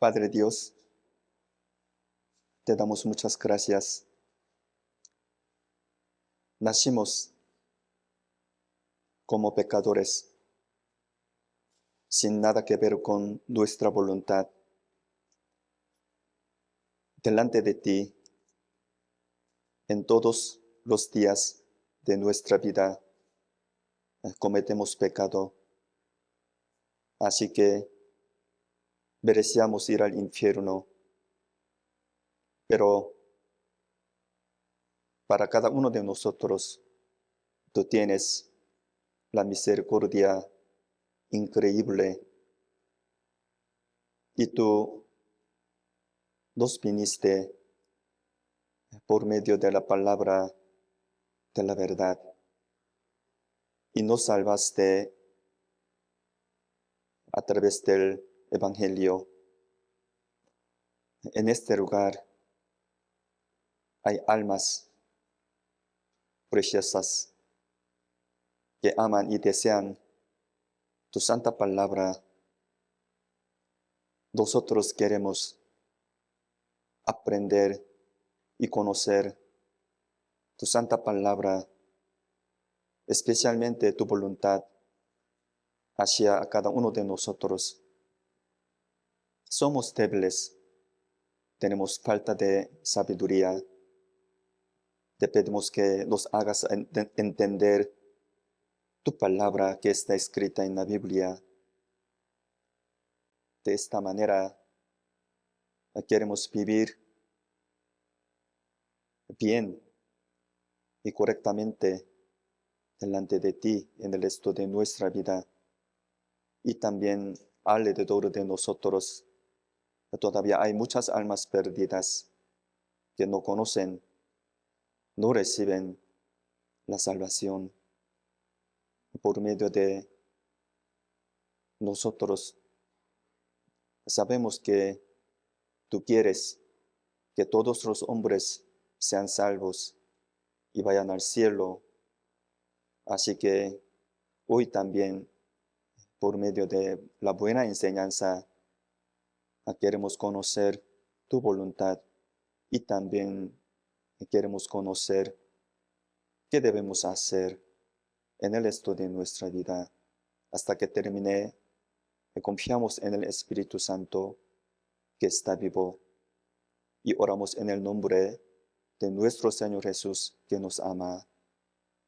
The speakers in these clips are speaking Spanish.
Padre Dios, te damos muchas gracias. Nacimos como pecadores, sin nada que ver con nuestra voluntad. Delante de ti, en todos los días de nuestra vida, cometemos pecado. Así que merecíamos ir al infierno. Pero para cada uno de nosotros, tú tienes la misericordia increíble. Y tú nos viniste por medio de la palabra de la verdad y nos salvaste a través del Evangelio. En este lugar hay almas preciosas que aman y desean tu santa palabra. Nosotros queremos aprender y conocer tu santa palabra, especialmente tu voluntad hacia cada uno de nosotros. Somos débiles, tenemos falta de sabiduría. Te pedimos que nos hagas entender tu palabra que está escrita en la Biblia. De esta manera queremos vivir bien y correctamente delante de ti en el resto de nuestra vida. Y también alrededor de nosotros todavía hay muchas almas perdidas que no conocen, no reciben la salvación. Por medio de nosotros sabemos que tú quieres que todos los hombres sean salvos y vayan al cielo. Así que hoy también, por medio de la buena enseñanza, queremos conocer tu voluntad y también queremos conocer qué debemos hacer en el resto de nuestra vida. Hasta que termine, confiamos en el Espíritu Santo que está vivo y oramos en el nombre de nuestro Señor Jesús que nos ama.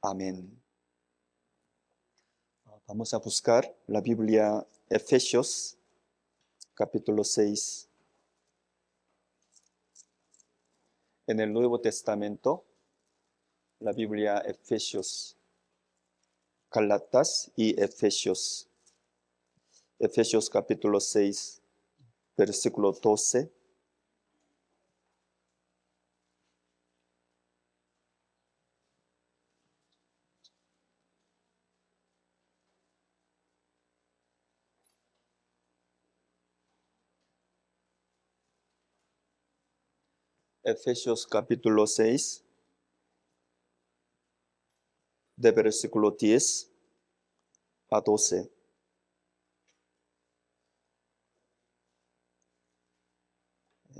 Amén. Vamos a buscar la Biblia Efesios, capítulo 6. En el Nuevo Testamento, la Biblia Efesios, Gálatas y Efesios. Efesios capítulo 6, versículo 12. Efesios capítulo 6, de versículo 10 a 12.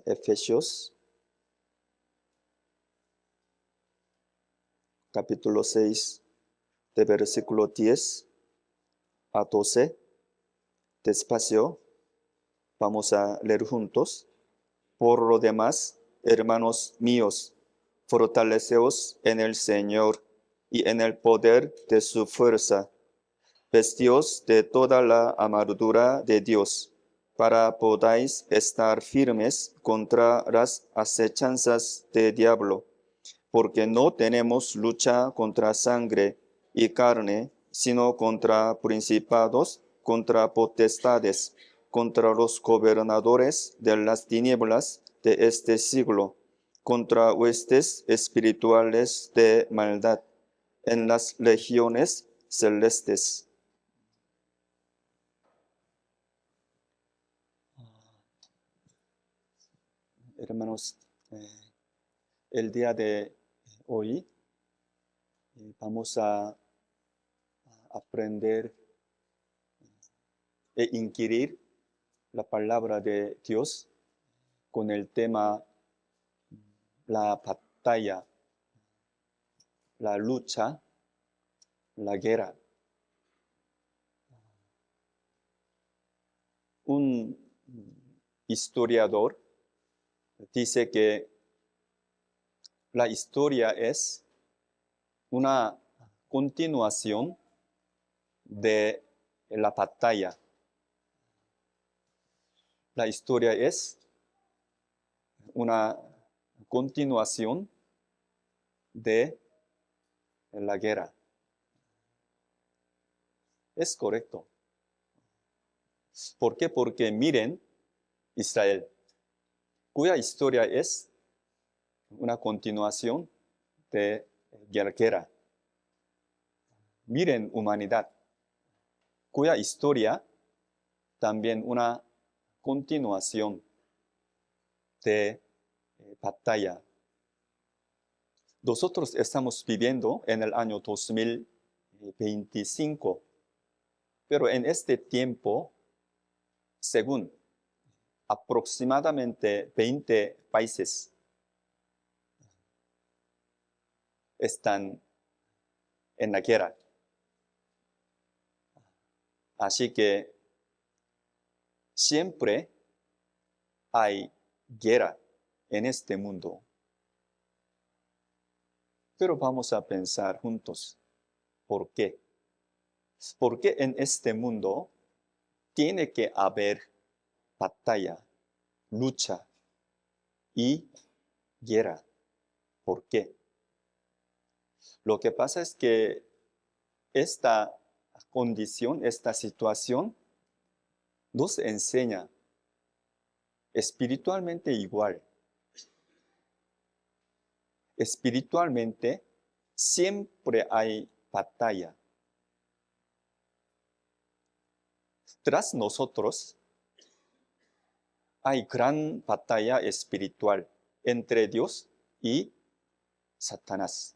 Efesios capítulo 6, de versículo 10 a 12. Despacio, vamos a leer juntos. Por lo demás, hermanos míos, fortaleceos en el Señor y en el poder de su fuerza. Vestíos de toda la armadura de Dios, para podáis estar firmes contra las acechanzas del diablo, porque no tenemos lucha contra sangre y carne, sino contra principados, contra potestades, contra los gobernadores de las tinieblas de este siglo, contra huestes espirituales de maldad en las regiones celestes. Hermanos, el día de hoy vamos a aprender e inquirir la palabra de Dios con el tema la batalla, la lucha, la guerra. Un historiador dice que la historia es una continuación de la batalla. La historia es una continuación de la guerra. Es correcto. ¿Por qué? Porque miren Israel, cuya historia es una continuación de la guerra. Miren humanidad, cuya historia también una continuación de batalla. Nosotros estamos viviendo en el año 2025, pero en este tiempo, según aproximadamente 20 países están en la guerra. Así que siempre hay guerra en este mundo. Pero vamos a pensar juntos, ¿por qué? ¿Por qué en este mundo tiene que haber batalla, lucha y guerra? ¿Por qué? Lo que pasa es que esta condición, esta situación, nos enseña espiritualmente igual. Espiritualmente siempre hay batalla. Tras nosotros hay gran batalla espiritual entre Dios y Satanás.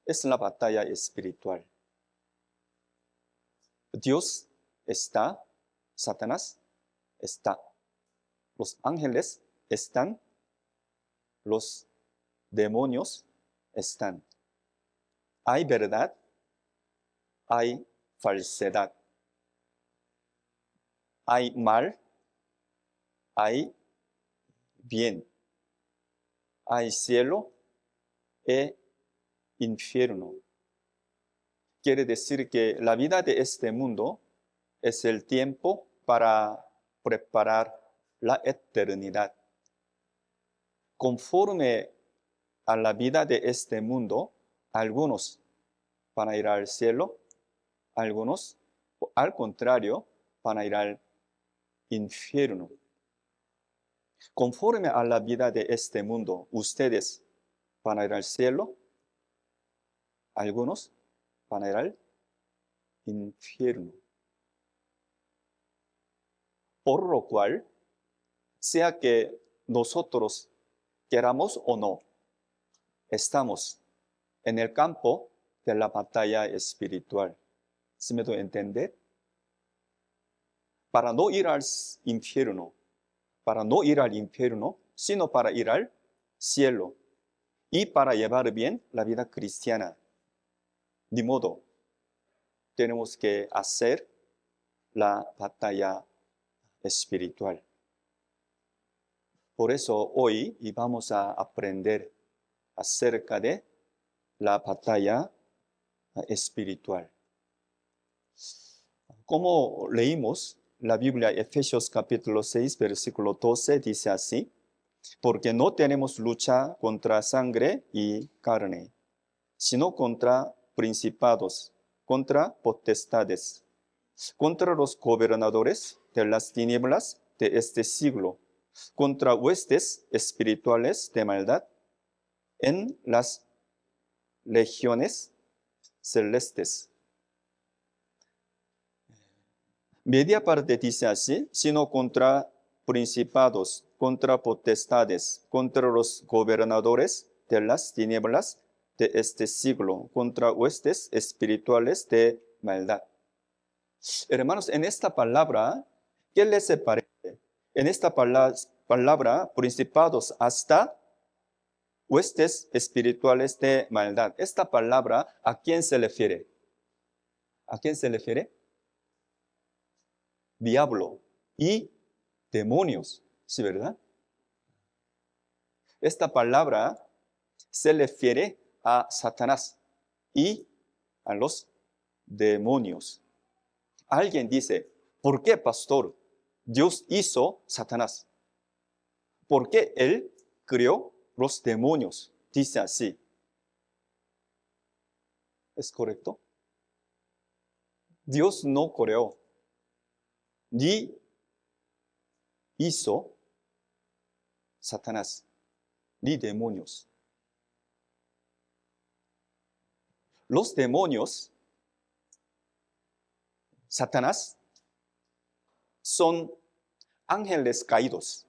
Es la batalla espiritual. Dios está, Satanás está. Los ángeles están, los demonios están. Hay verdad, hay falsedad. Hay mal, hay bien. Hay cielo e infierno. Quiere decir que la vida de este mundo es el tiempo para preparar la eternidad. Conforme a la vida de este mundo, algunos van a ir al cielo, algunos, al contrario, van a ir al infierno. Conforme a la vida de este mundo, ustedes van a ir al cielo, algunos van a ir al infierno. Por lo cual, sea que nosotros queramos o no, estamos en el campo de la batalla espiritual. ¿Sí me doy a entender? Para no ir al infierno, sino para ir al cielo y para llevar bien la vida cristiana. Ni modo, tenemos que hacer la batalla espiritual. Por eso hoy vamos a aprender acerca de la batalla espiritual. Como leímos la Biblia, Efesios capítulo 6, versículo 12, dice así: porque no tenemos lucha contra sangre y carne, sino contra principados, contra potestades, contra los gobernadores de las tinieblas de este siglo, contra huestes espirituales de maldad en las legiones celestes. Media parte dice así: sino contra principados, contra potestades, contra los gobernadores de las tinieblas de este siglo, contra huestes espirituales de maldad. Hermanos, en esta palabra ¿Qué les parece? En esta palabra, principados hasta huestes espirituales de maldad. Esta palabra, ¿a quién se refiere? ¿A quién se refiere? Diablo y demonios, ¿sí, verdad? Esta palabra se refiere a Satanás y a los demonios. Alguien dice, ¿por qué, pastor? Dios hizo Satanás. ¿Por qué Él creó los demonios? Dice así. ¿Es correcto? Dios no creó ni hizo Satanás ni demonios. Los demonios, Satanás, son ángeles caídos.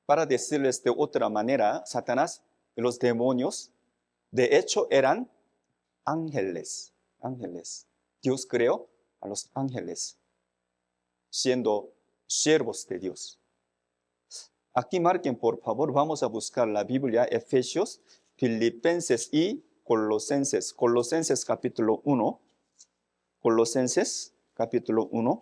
Para decirles de otra manera, Satanás y los demonios, de hecho, eran ángeles. Ángeles. Dios creó a los ángeles, siendo siervos de Dios. Aquí marquen, por favor, vamos a buscar la Biblia, Efesios, Filipenses y Colosenses. Colosenses capítulo 1. Colosenses capítulo 1.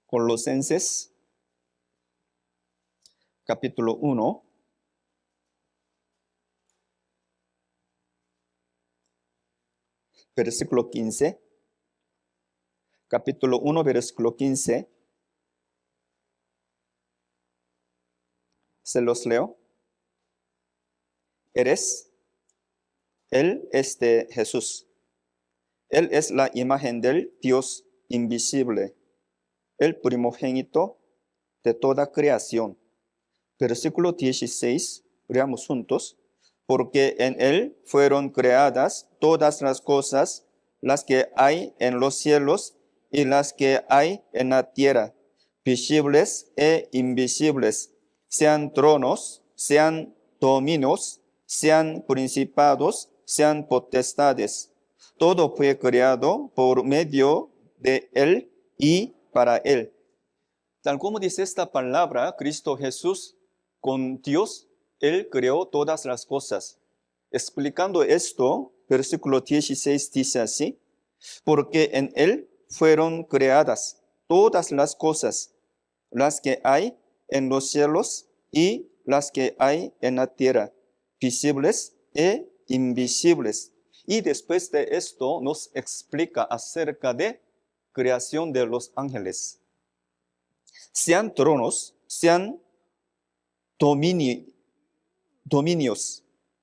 Colosenses capítulo 1. Versículo 15. Capítulo 1, versículo 15. Se los leo. Él es de Jesús. Él es la imagen del Dios invisible, el primogénito de toda creación. Versículo 16, leamos juntos. Porque en Él fueron creadas todas las cosas, las que hay en los cielos y las que hay en la tierra, visibles e invisibles, sean tronos, sean dominios, sean principados, sean potestades. Todo fue creado por medio de Él y para Él. Tal como dice esta palabra, Cristo Jesús, con Dios, Él creó todas las cosas. Explicando esto, versículo 16 dice así, porque en Él fueron creadas todas las cosas, las que hay en los cielos y las que hay en la tierra, visibles e invisibles. Y después de esto nos explica acerca de creación de los ángeles. Sean tronos, sean dominios,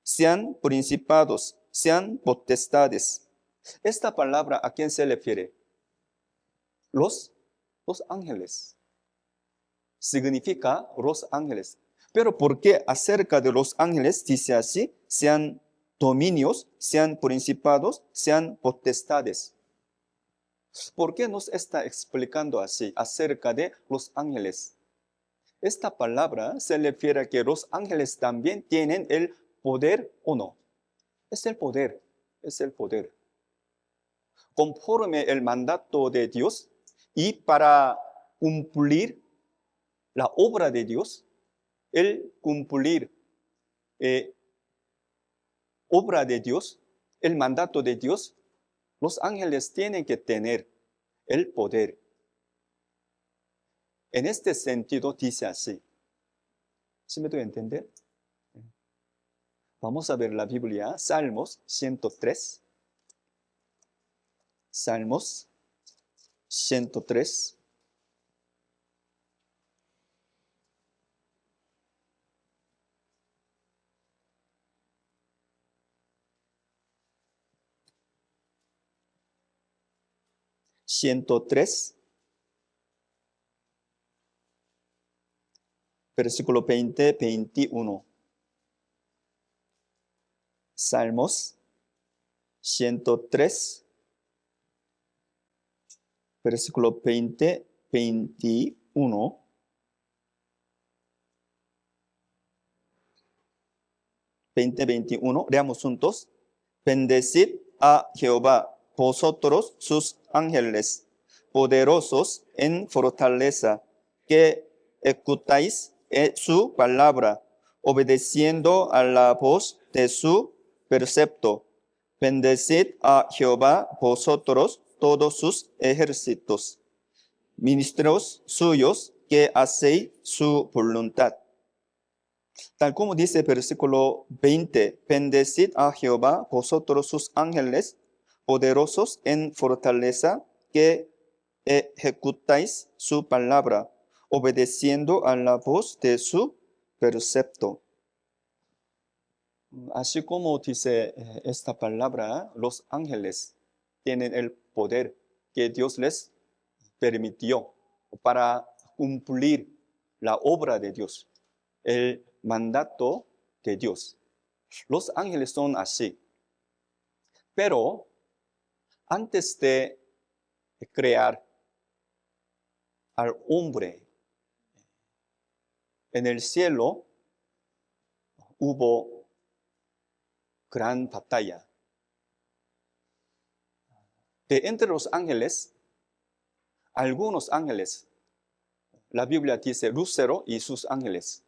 sean principados, sean potestades. Esta palabra, ¿a quién se refiere? Los ángeles. Significa los ángeles. Pero ¿por qué acerca de los ángeles dice así? Sean dominios, sean principados, sean potestades. ¿Por qué nos está explicando así acerca de los ángeles? Esta palabra se refiere a que los ángeles también tienen el poder o no. Es el poder, es el poder. Conforme el mandato de Dios y para cumplir la obra de Dios, el cumplir obra de Dios, el mandato de Dios, los ángeles tienen que tener el poder. En este sentido dice así. ¿Sí me doy a entender? Vamos a ver la Biblia, Salmos 103. Salmos 103. Versículo 20, 21. Salmos 103, versículo 20, 21. 20-21, leamos juntos. Bendecid a Jehová, vosotros sus ángeles, poderosos en fortaleza, que ejecutáis su palabra, obedeciendo a la voz de su precepto. Bendecid a Jehová, vosotros todos sus ejércitos, ministros suyos que hacéis su voluntad. Tal como dice el versículo 20, bendecid a Jehová, vosotros sus ángeles, poderosos en fortaleza, que ejecutáis su palabra, obedeciendo a la voz de su precepto. Así como dice esta palabra, los ángeles tienen el poder que Dios les permitió para cumplir la obra de Dios, el mandato de Dios. Los ángeles son así. Pero antes de crear al hombre en el cielo, hubo gran batalla. De entre los ángeles, algunos ángeles, la Biblia dice Lucero y sus ángeles,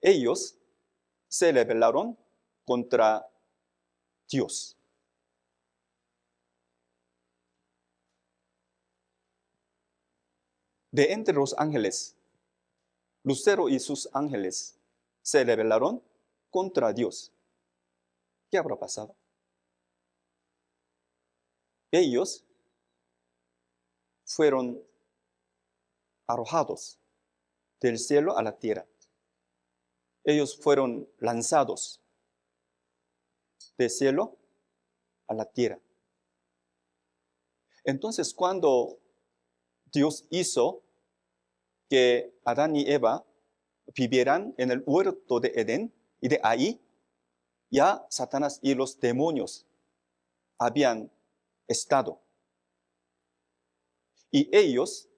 ellos se rebelaron contra Dios. De entre los ángeles, Lucero y sus ángeles se rebelaron contra Dios. ¿Qué habrá pasado? Ellos fueron arrojados del cielo a la tierra. Ellos fueron lanzados del cielo a la tierra. Entonces, cuando Dios hizo que Adán y Eva vivieran en el huerto de Edén, y de ahí ya Satanás y los demonios habían estado. Y ellos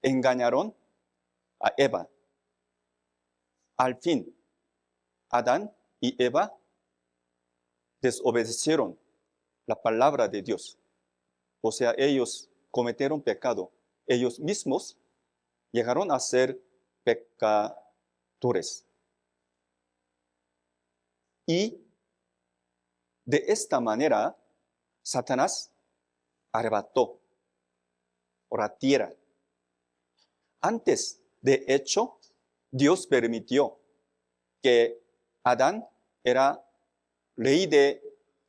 engañaron a Eva. Al fin, Adán y Eva desobedecieron la palabra de Dios. O sea, ellos cometieron pecado. Ellos mismos llegaron a ser pecadores. Y de esta manera, Satanás arrebató la tierra. Antes, de hecho, Dios permitió que Adán era rey del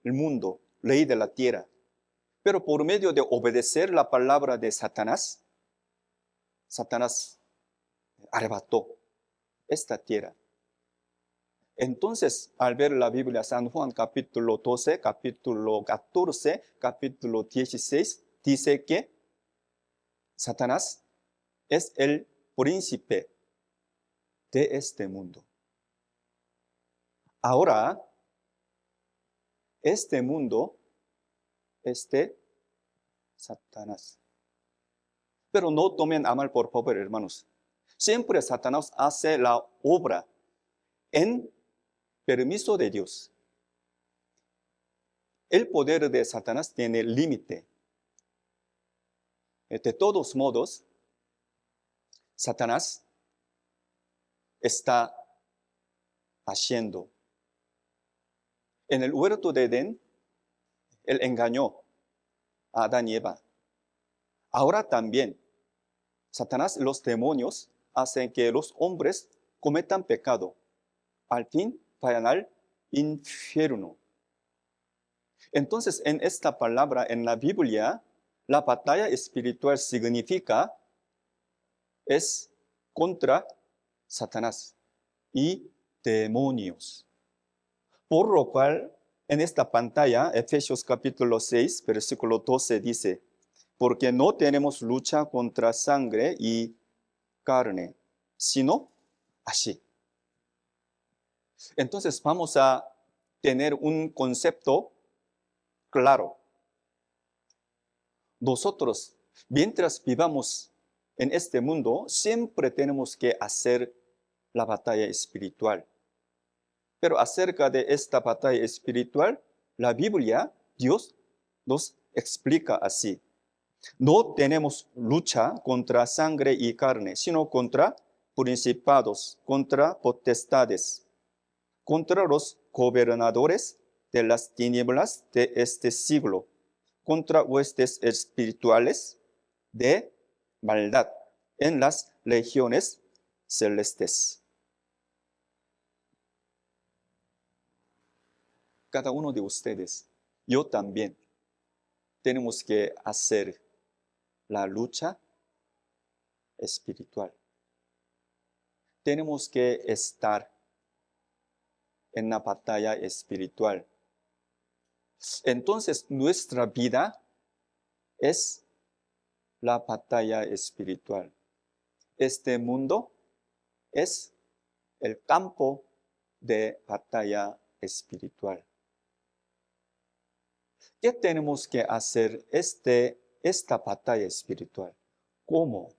mundo, rey de la tierra. Pero por medio de obedecer la palabra de Satanás, Satanás arrebató esta tierra. Entonces, al ver la Biblia, San Juan capítulo 12, capítulo 14, capítulo 16, dice que Satanás es el príncipe de este mundo. Ahora, este mundo es de Satanás. Pero no tomen a mal, por favor, hermanos. Siempre Satanás hace la obra en permiso de Dios. El poder de Satanás tiene límite. De todos modos, Satanás está haciendo. En el huerto de Edén, él engañó a Adán y Eva. Ahora también, Satanás y los demonios hacen que los hombres cometan pecado. Al fin, vayan al infierno. Entonces, en esta palabra, en la Biblia, la batalla espiritual significa es contra Satanás y demonios. Por lo cual, en esta pantalla, Efesios capítulo 6, versículo 12 dice, porque no tenemos lucha contra sangre y carne, sino así. Entonces vamos a tener un concepto claro. Nosotros, mientras vivamos en este mundo, siempre tenemos que hacer la batalla espiritual. Pero acerca de esta batalla espiritual, la Biblia, Dios, nos explica así. No tenemos lucha contra sangre y carne, sino contra principados, contra potestades, contra los gobernadores de las tinieblas de este siglo, contra huestes espirituales de maldad en las legiones celestes. Cada uno de ustedes, yo también, tenemos que hacer la lucha espiritual. Tenemos que estar en la batalla espiritual. Entonces, nuestra vida es la batalla espiritual. Este mundo es el campo de batalla espiritual. ¿Qué tenemos que hacer esta batalla espiritual? ¿Cómo?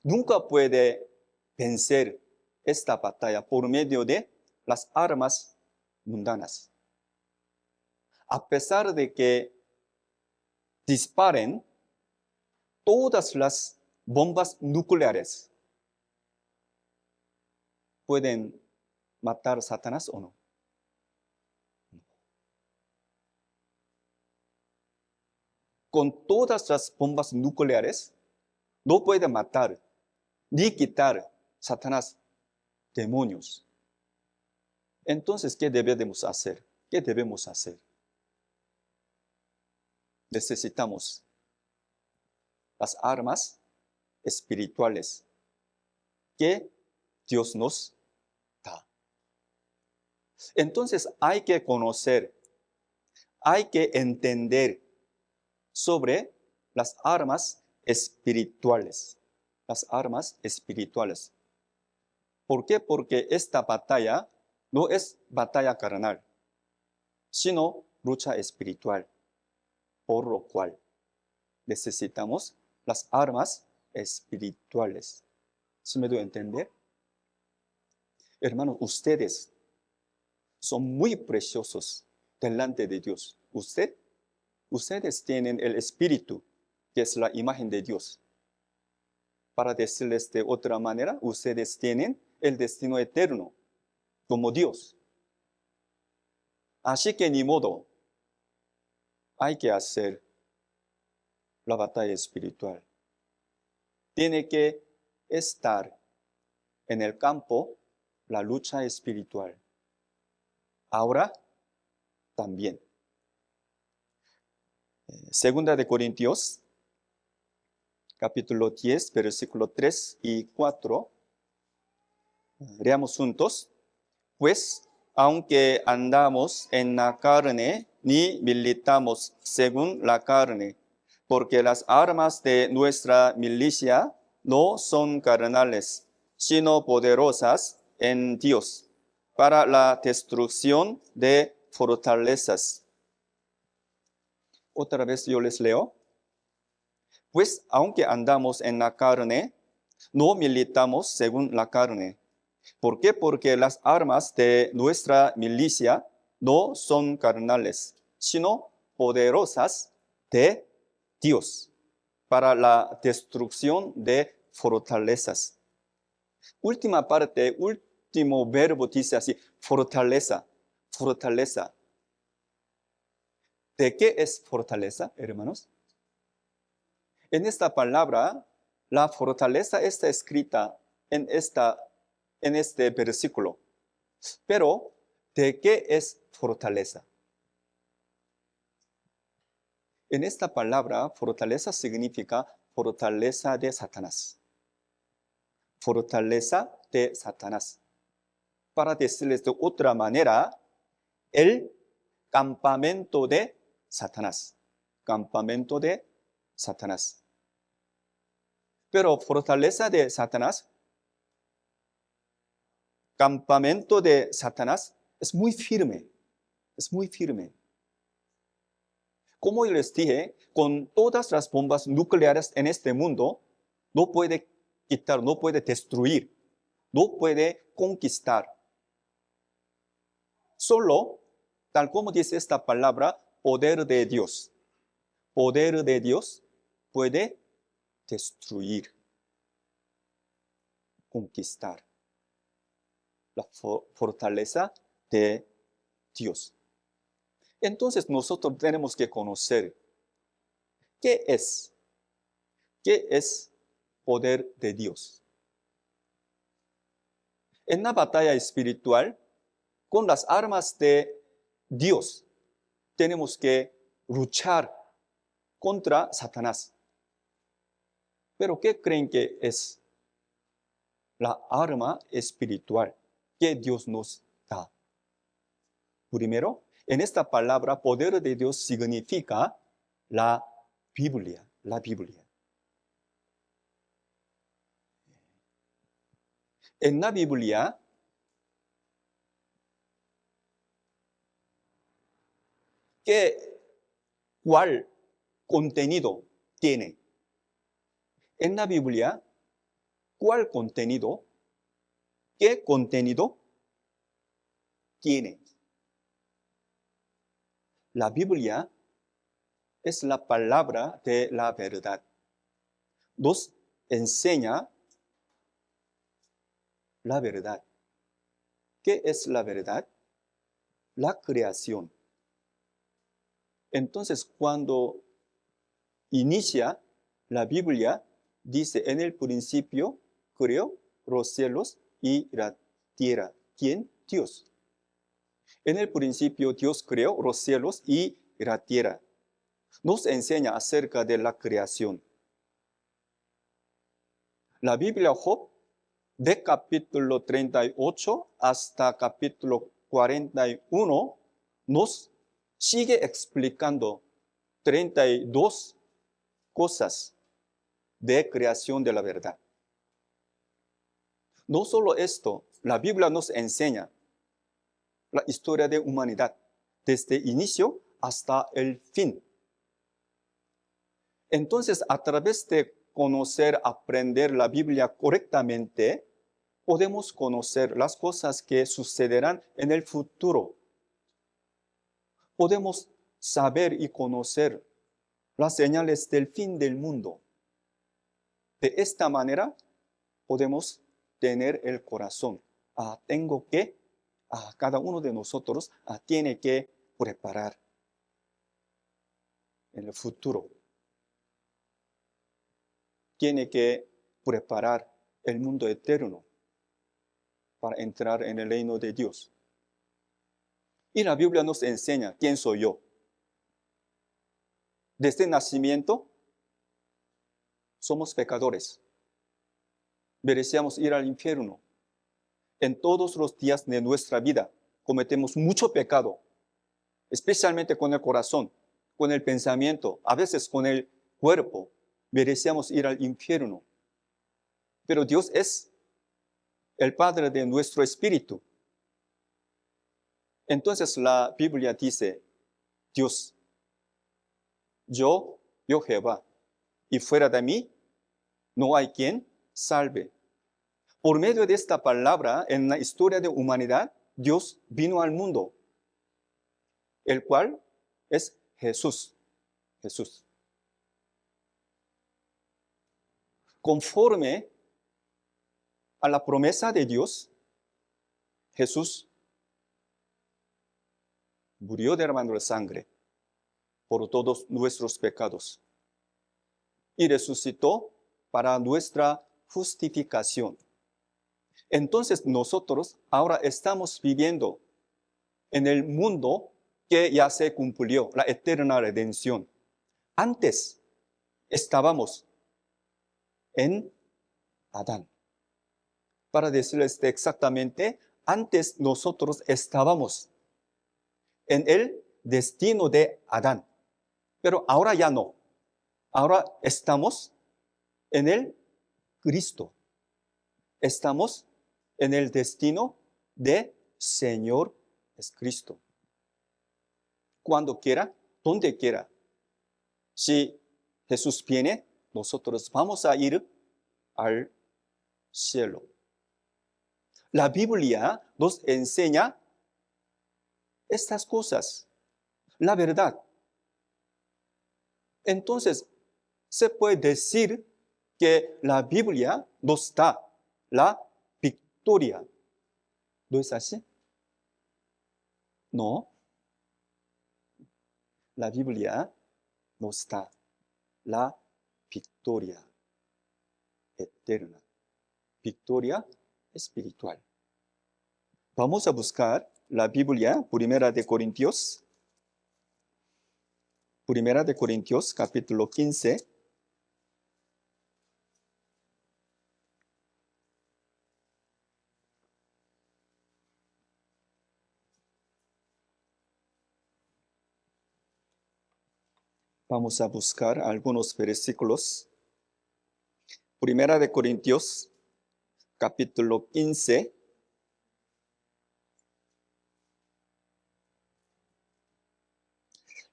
Nunca puede vencer esta batalla por medio de las armas mundanas. A pesar de que disparen todas las bombas nucleares, ¿pueden matar a Satanás o no? Con todas las bombas nucleares, no puede matar ni quitar Satanás, demonios. Entonces, ¿qué debemos hacer? ¿Qué debemos hacer? Necesitamos las armas espirituales que Dios nos da. Entonces, hay que conocer, hay que entender sobre las armas espirituales. Las armas espirituales. ¿Por qué? Porque esta batalla no es batalla carnal, sino lucha espiritual. Por lo cual necesitamos las armas espirituales. ¿Sí me doy a entender? Hermanos, ustedes son muy preciosos delante de Dios. Ustedes tienen el Espíritu, que es la imagen de Dios. Para decirles de otra manera, ustedes tienen el destino eterno, como Dios. Así que ni modo, hay que hacer la batalla espiritual. Tiene que estar en el campo la lucha espiritual. Ahora también. Segunda de Corintios, capítulo 10, versículo 3 y 4. Leamos juntos. Pues, aunque andamos en la carne, ni militamos según la carne, porque las armas de nuestra milicia no son carnales, sino poderosas en Dios, para la destrucción de fortalezas. Otra vez yo les leo. Pues, aunque andamos en la carne, no militamos según la carne. ¿Por qué? Porque las armas de nuestra milicia no son carnales, sino poderosas de Dios para la destrucción de fortalezas. Última parte, último verbo dice así, fortaleza, fortaleza. ¿De qué es fortaleza, hermanos? En esta palabra, la fortaleza está escrita en este versículo. Pero, ¿de qué es fortaleza? En esta palabra, fortaleza significa fortaleza de Satanás. Fortaleza de Satanás. Para decirles de otra manera, el campamento de Satanás. Campamento de Satanás. Pero fortaleza de Satanás, campamento de Satanás, es muy firme. Es muy firme. Como les dije, con todas las bombas nucleares en este mundo, no puede quitar, no puede destruir no puede conquistar. Solo, tal como dice esta palabra, poder de Dios. Poder de Dios puede destruir, conquistar la fortaleza de Dios. Entonces nosotros tenemos que conocer qué es poder de Dios. En la batalla espiritual, con las armas de Dios, tenemos que luchar contra Satanás. Pero ¿qué creen que es la arma espiritual que Dios nos da? Primero, en esta palabra, poder de Dios significa la Biblia, la Biblia. En la Biblia, ¿cuál contenido tiene? En la Biblia, ¿cuál contenido? ¿Qué contenido tiene? La Biblia es la palabra de la verdad. Nos enseña la verdad. ¿Qué es la verdad? La creación. Entonces, cuando inicia la Biblia, dice, en el principio creó los cielos y la tierra. ¿Quién? Dios. En el principio Dios creó los cielos y la tierra. Nos enseña acerca de la creación. La Biblia Job, de capítulo 38 hasta capítulo 41, nos sigue explicando 32 cosas de creación de la verdad. No solo esto, la Biblia nos enseña la historia de humanidad desde inicio hasta el fin. Entonces, a través de conocer, aprender la Biblia correctamente, podemos conocer las cosas que sucederán en el futuro. Podemos saber y conocer las señales del fin del mundo. De esta manera, podemos tener el corazón. Cada uno de nosotros tiene que preparar en el futuro. Tiene que preparar el mundo eterno para entrar en el reino de Dios. Y la Biblia nos enseña quién soy yo. Desde el nacimiento somos pecadores. Merecíamos ir al infierno. En todos los días de nuestra vida cometemos mucho pecado, especialmente con el corazón, con el pensamiento, a veces con el cuerpo. Merecíamos ir al infierno. Pero Dios es el Padre de nuestro espíritu. Entonces la Biblia dice, Dios, yo Jehová, y fuera de mí no hay quien salve. Por medio de esta palabra, en la historia de humanidad, Dios vino al mundo, el cual es Jesús. Jesús. Conforme a la promesa de Dios, Jesús murió derramando sangre por todos nuestros pecados y resucitó para nuestra justificación. Entonces nosotros ahora estamos viviendo en el mundo que ya se cumplió, la eterna redención. Antes estábamos en Adán. Para decirles exactamente, antes nosotros estábamos en el destino de Adán, pero ahora ya no. Ahora estamos en el Cristo. Estamos en el destino de Señor Jesucristo. Cuando quiera, donde quiera. Si Jesús viene, nosotros vamos a ir al cielo. La Biblia nos enseña estas cosas, la verdad. Entonces, se puede decir que la Biblia nos da la victoria. ¿No es así? No. La Biblia nos da la victoria eterna, victoria espiritual. Vamos a buscar la Biblia, Primera de Corintios, capítulo 15. Vamos a buscar algunos versículos. Primera de Corintios, capítulo 15.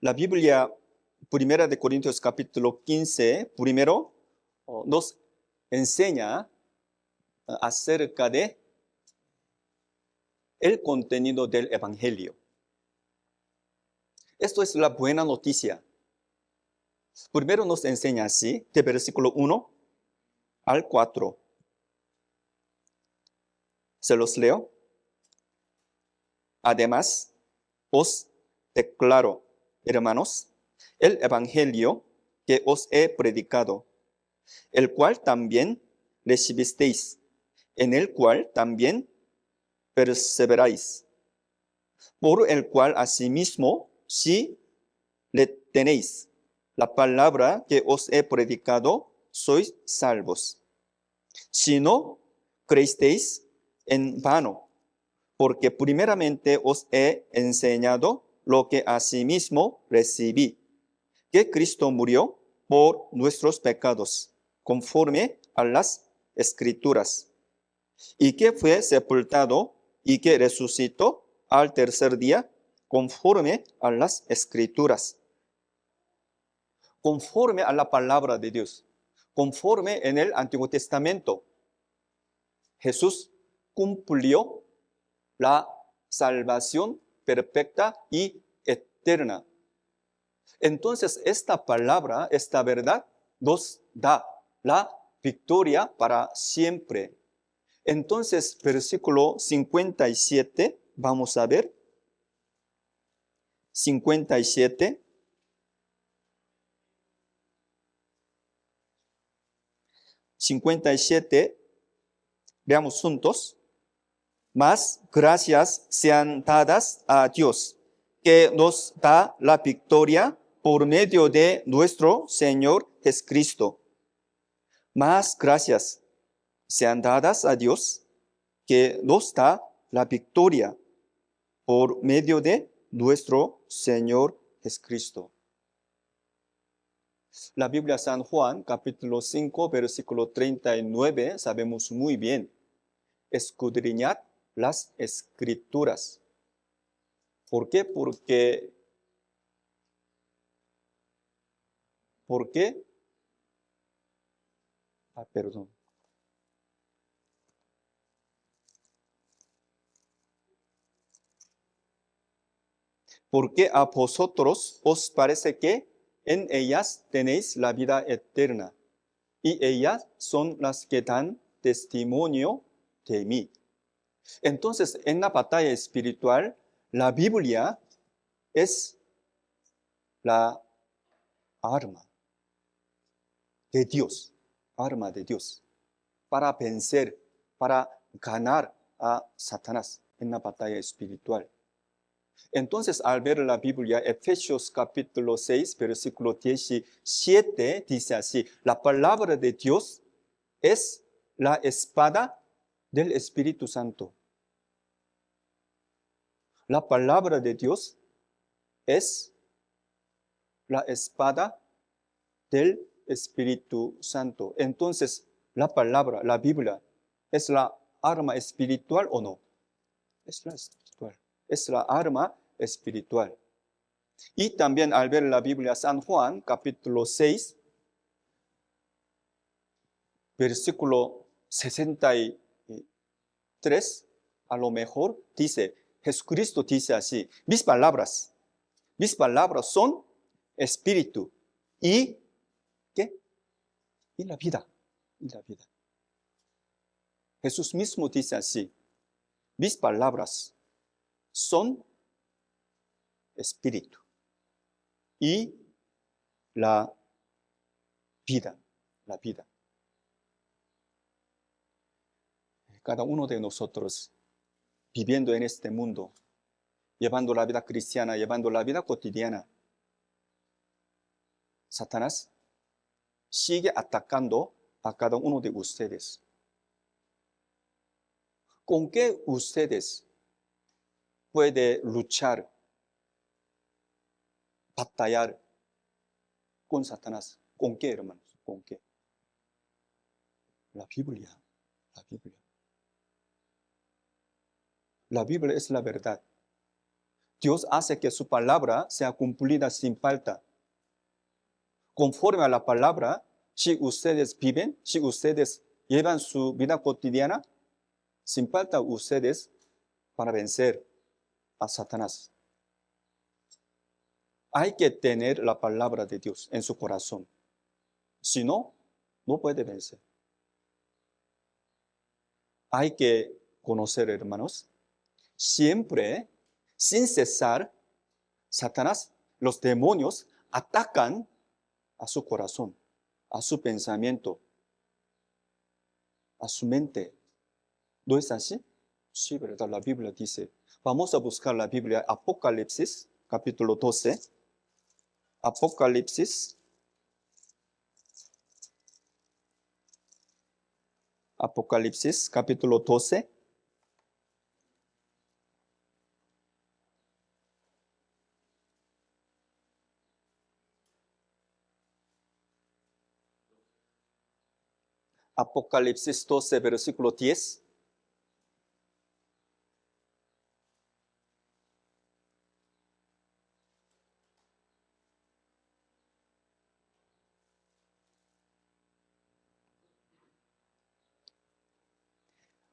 La Biblia, Primera de Corintios, capítulo 15, primero nos enseña acerca de el contenido del Evangelio. Esto es la buena noticia. Primero nos enseña así, de versículo 1 al 4. Se los leo. Además, os declaro, hermanos, el evangelio que os he predicado, el cual también recibisteis, en el cual también perseveráis, por el cual asimismo, si le tenéis la palabra que os he predicado, sois salvos. Si no creísteis, en vano, porque primeramente os he enseñado lo que asimismo recibí, que Cristo murió por nuestros pecados, conforme a las Escrituras, y que fue sepultado y que resucitó al tercer día, conforme a las Escrituras. Conforme a la palabra de Dios, conforme en el Antiguo Testamento, Jesús cumplió la salvación perfecta y eterna. Entonces, esta palabra, esta verdad, nos da la victoria para siempre. Entonces, versículo 57, vamos a ver. 57. Veamos juntos. Mas gracias sean dadas a Dios, que nos da la victoria por medio de nuestro Señor Jesucristo. Más gracias sean dadas a Dios, que nos da la victoria por medio de nuestro Señor Jesucristo. La Biblia San Juan, capítulo 5, versículo 39, sabemos muy bien. Escudriñad las Escrituras. ¿Por qué? Perdón. Porque a vosotros os parece que en ellas tenéis la vida eterna, y ellas son las que dan testimonio de mí. Entonces, en la batalla espiritual, la Biblia es la arma de Dios, para vencer, para ganar a Satanás en la batalla espiritual. Entonces, al ver la Biblia, Efesios capítulo 6, versículo 17, dice así: la palabra de Dios es la espada del Espíritu Santo. La palabra de Dios es la espada del Espíritu Santo. Entonces, la palabra, la Biblia, ¿es la arma espiritual o no? Es la espiritual. Es la arma espiritual. Y también al ver la Biblia, San Juan, capítulo 6, versículo 63, a lo mejor dice, Jesucristo dice así, mis palabras son espíritu y, ¿qué? Y la vida, y la vida. Jesús mismo dice así, mis palabras son espíritu y la vida, la vida. Cada uno de nosotros viviendo en este mundo, llevando la vida cristiana, llevando la vida cotidiana, Satanás sigue atacando a cada uno de ustedes. ¿Con qué ustedes pueden luchar, batallar con Satanás? ¿Con qué, hermanos? ¿Con qué? La Biblia, la Biblia. La Biblia es la verdad. Dios hace que su palabra sea cumplida sin falta. Conforme a la palabra, si ustedes viven, si ustedes llevan su vida cotidiana, sin falta ustedes van a vencer a Satanás. Hay que tener la palabra de Dios en su corazón. Si no, no puede vencer. Hay que conocer, hermanos, siempre, sin cesar, Satanás, los demonios, atacan a su corazón, a su pensamiento, a su mente. ¿No es así? Sí, ¿verdad? La Biblia dice. Vamos a buscar la Biblia, Apocalipsis, capítulo 12. Apocalipsis. Apocalipsis, capítulo 12. Apocalipsis 12, versículo 10.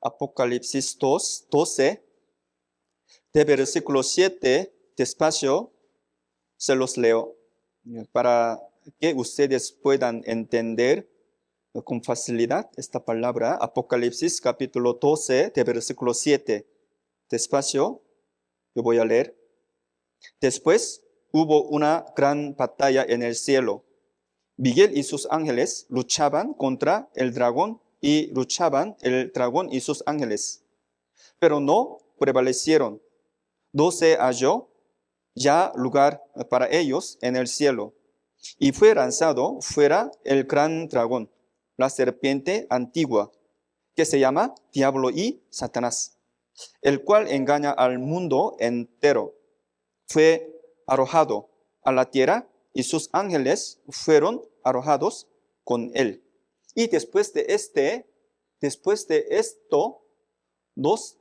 Apocalipsis 2, 12, de versículo 7, despacio, se los leo para que ustedes puedan entender con facilidad esta palabra. Apocalipsis capítulo 12, de versículo 7, despacio, yo voy a leer. Después hubo una gran batalla en el cielo. Miguel y sus ángeles luchaban contra el dragón y luchaban el dragón y sus ángeles, pero no prevalecieron. No se halló ya lugar para ellos en el cielo. Y fue lanzado fuera el gran dragón, la serpiente antigua, que se llama Diablo y Satanás, el cual engaña al mundo entero. Fue arrojado a la tierra y sus ángeles fueron arrojados con él. Y después de esto, nos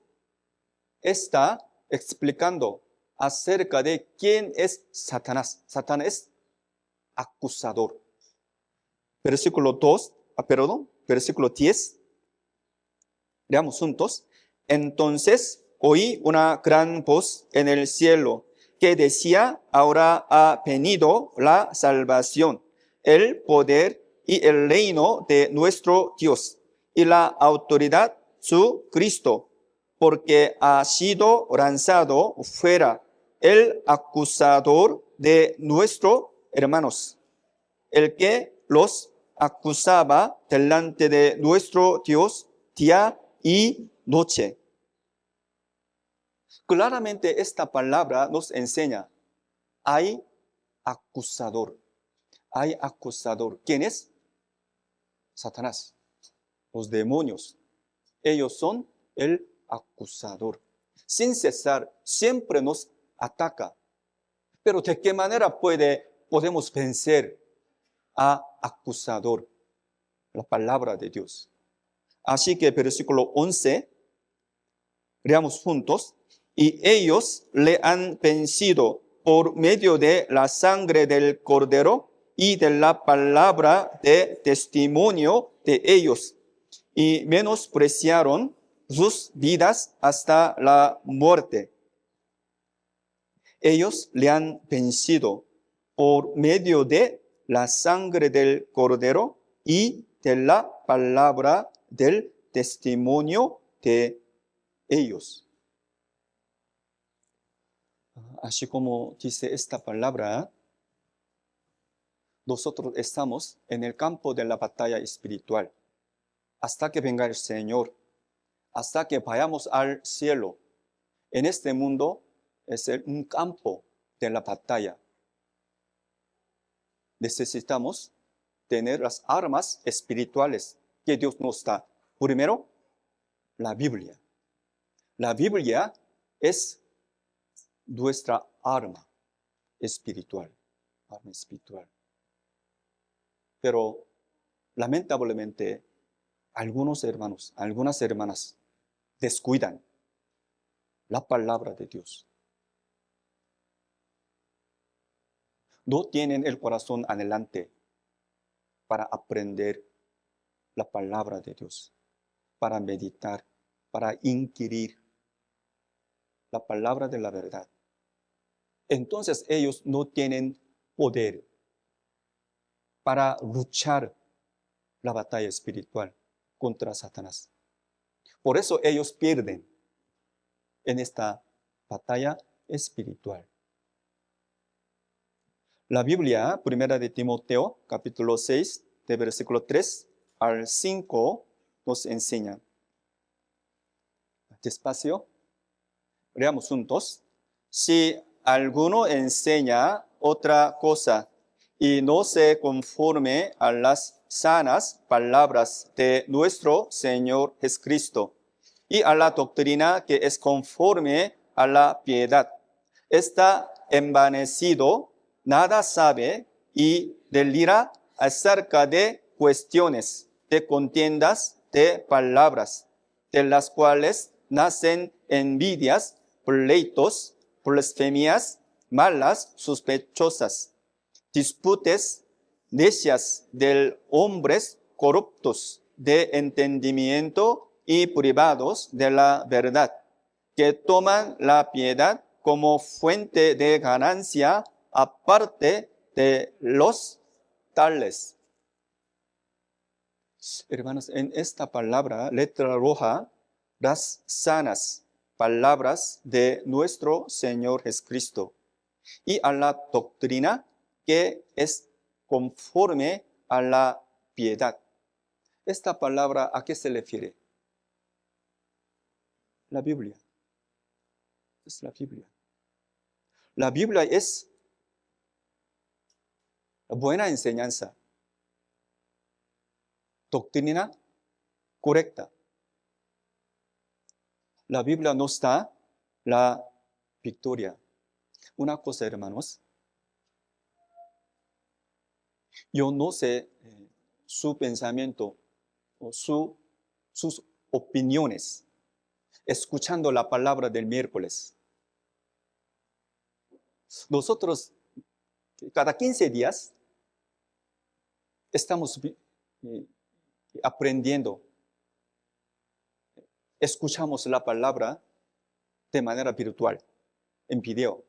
está explicando acerca de quién es Satanás. Satanás es acusador. Versículo 10. Leamos juntos. Entonces oí una gran voz en el cielo que decía, ahora ha venido la salvación, el poder y el reino de nuestro Dios y la autoridad su Cristo, porque ha sido lanzado fuera el acusador de nuestros hermanos, el que los acusaba delante de nuestro Dios día y noche. Claramente esta palabra nos enseña, hay acusador. Hay acusador. ¿Quién es? Satanás. Los demonios. Ellos son el acusador. Sin cesar, siempre nos ataca. Pero ¿de qué manera podemos vencer a acusador? La palabra de Dios. Así que versículo 11, leamos juntos. Y ellos le han vencido por medio de la sangre del Cordero y de la palabra de testimonio de ellos. Y menospreciaron sus vidas hasta la muerte. Ellos le han vencido por medio de la sangre del Cordero y de la palabra del testimonio de ellos. Así como dice esta palabra, nosotros estamos en el campo de la batalla espiritual. Hasta que venga el Señor, hasta que vayamos al cielo. En este mundo es un campo de la batalla. Necesitamos tener las armas espirituales que Dios nos da. Primero, la Biblia. La Biblia es nuestra arma espiritual. Arma espiritual. Pero lamentablemente, algunos hermanos, algunas hermanas descuidan la palabra de Dios. No tienen el corazón adelante para aprender la palabra de Dios, para meditar, para inquirir la palabra de la verdad. Entonces ellos no tienen poder para luchar la batalla espiritual contra Satanás. Por eso ellos pierden en esta batalla espiritual. La Biblia, primera de Timoteo, capítulo 6, de versículo 3 al 5, nos enseña. Despacio, leamos juntos. Si alguno enseña otra cosa y no se conforme a las sanas palabras de nuestro Señor Jesucristo y a la doctrina que es conforme a la piedad, está envanecido, nada sabe y delira acerca de cuestiones, de contiendas, de palabras, de las cuales nacen envidias, pleitos, blasfemias, malas, sospechosas, disputes necias de hombres corruptos de entendimiento y privados de la verdad, que toman la piedad como fuente de ganancia aparte de los tales. Hermanos, en esta palabra, letra roja, las sanas palabras de nuestro Señor Jesucristo y a la doctrina que es conforme a la piedad. Esta palabra, ¿a qué se refiere? La Biblia. Es la Biblia. La Biblia es buena enseñanza, doctrina correcta. La Biblia nos da la victoria. Una cosa, hermanos, yo no sé su pensamiento o sus opiniones escuchando la palabra del miércoles. Nosotros cada 15 días estamos aprendiendo. Escuchamos la palabra de manera virtual, en video.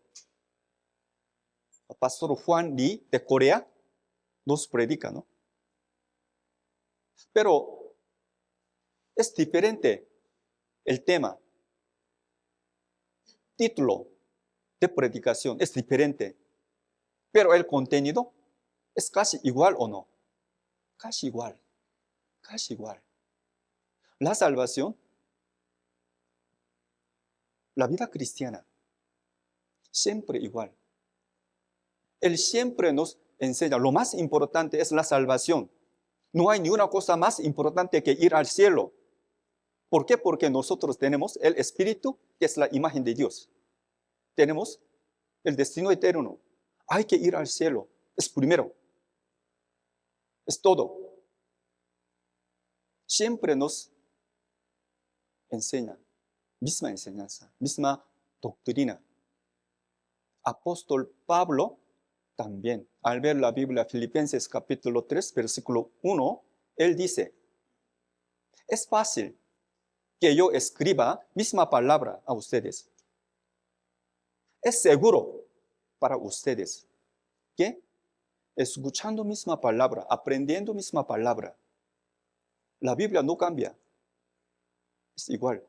El pastor Juan Lee de Corea nos predica, ¿no? Pero es diferente el tema. Título de predicación es diferente. Pero el contenido es casi igual o no. Casi igual. Casi igual. La salvación, la vida cristiana, siempre igual. Él siempre nos enseña, lo más importante es la salvación. No hay ni una cosa más importante que ir al cielo. ¿Por qué? Porque nosotros tenemos el Espíritu, que es la imagen de Dios. Tenemos el destino eterno. Hay que ir al cielo. Es primero. Es todo. Siempre nos enseña, misma enseñanza, misma doctrina. Apóstol Pablo también, al ver la Biblia, Filipenses capítulo 3, versículo 1, él dice, es fácil que yo escriba misma palabra a ustedes. Es seguro para ustedes que escuchando misma palabra, aprendiendo misma palabra, la Biblia no cambia. Es igual.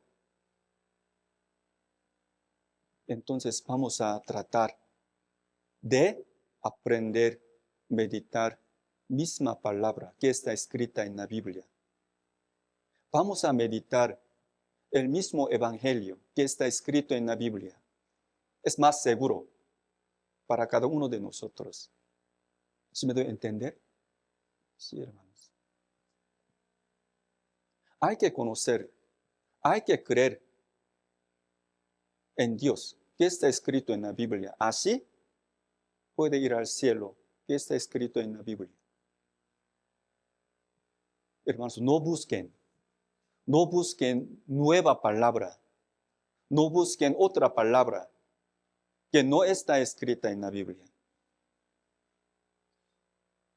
Entonces vamos a tratar de aprender, meditar misma palabra que está escrita en la Biblia. Vamos a meditar el mismo evangelio que está escrito en la Biblia. Es más seguro para cada uno de nosotros. ¿Sí me doy a entender? Sí, hermanos. Hay que conocer, hay que creer en Dios, que está escrito en la Biblia. Así puede ir al cielo, que está escrito en la Biblia. Hermanos, no busquen nueva palabra, no busquen otra palabra que no está escrita en la Biblia.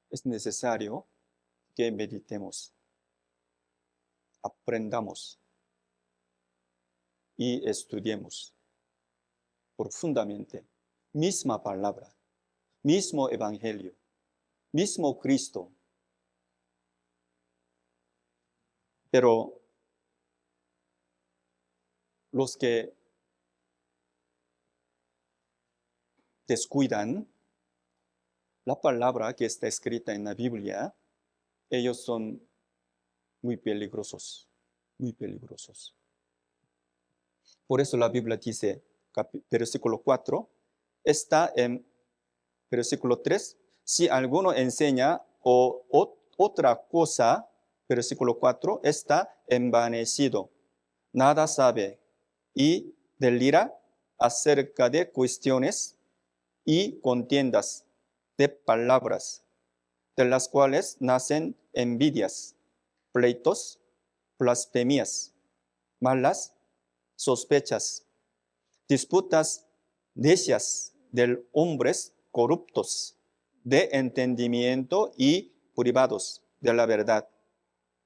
Es necesario que meditemos, aprendamos y estudiemos profundamente misma palabra, mismo evangelio, mismo Cristo. Pero los que descuidan la palabra que está escrita en la Biblia, ellos son muy peligrosos, muy peligrosos. Por eso la Biblia dice, versículo 4, está en versículo 3, si alguno enseña otra cosa, versículo 4, está envanecido, nada sabe y delira acerca de cuestiones y contiendas de palabras, de las cuales nacen envidias, pleitos, blasfemias, malas sospechas, disputas necias de hombres corruptos de entendimiento y privados de la verdad,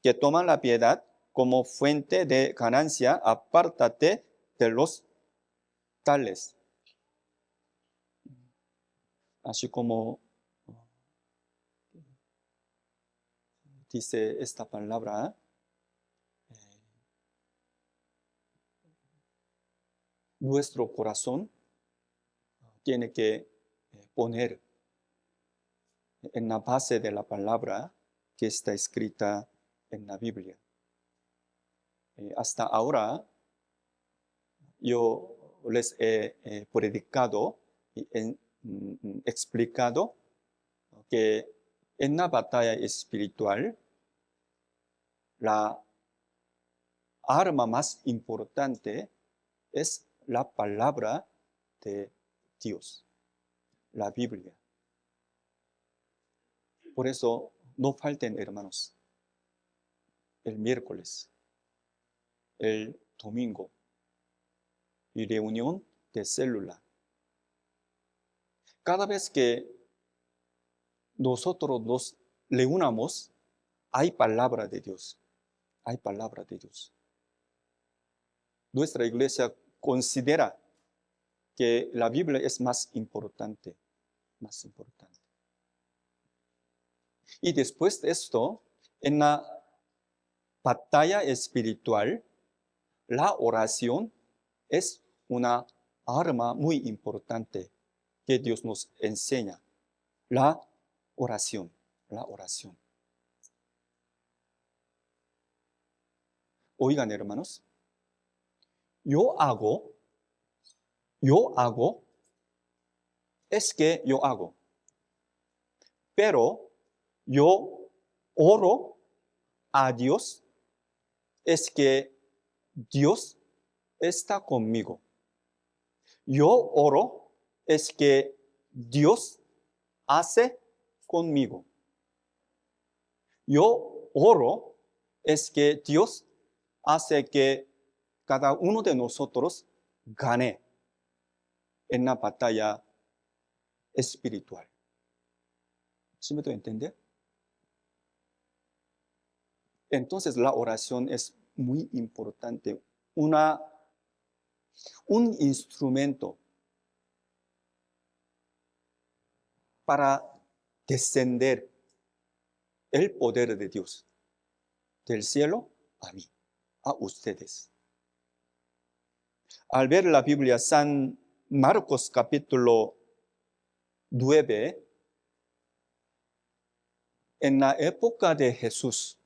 que toman la piedad como fuente de ganancia. Apártate de los tales. Así como dice esta palabra, nuestro corazón tiene que poner en la base de la palabra que está escrita en la Biblia. Hasta ahora yo les he predicado y explicado que en la batalla espiritual la arma más importante es la palabra de Dios, la Biblia. Por eso no falten, hermanos, el miércoles, el domingo y reunión de célula. Cada vez que nosotros nos reunamos, hay palabra de Dios. Hay palabra de Dios. Nuestra iglesia considera que la Biblia es más importante, más importante. Y después de esto, en la batalla espiritual, la oración es una arma muy importante que Dios nos enseña. La oración, la oración. Oigan, hermanos, yo hago, es que yo hago. Pero yo oro a Dios, es que Dios está conmigo. Yo oro, es que Dios hace conmigo. Yo oro, es que Dios hace que cada uno de nosotros gane en la batalla espiritual. ¿Sí me doy a entender? Entonces la oración es muy importante, un instrumento para descender el poder de Dios del cielo a mí, a ustedes. Al ver la Biblia, San Marcos capítulo 9, en la época de Jesús,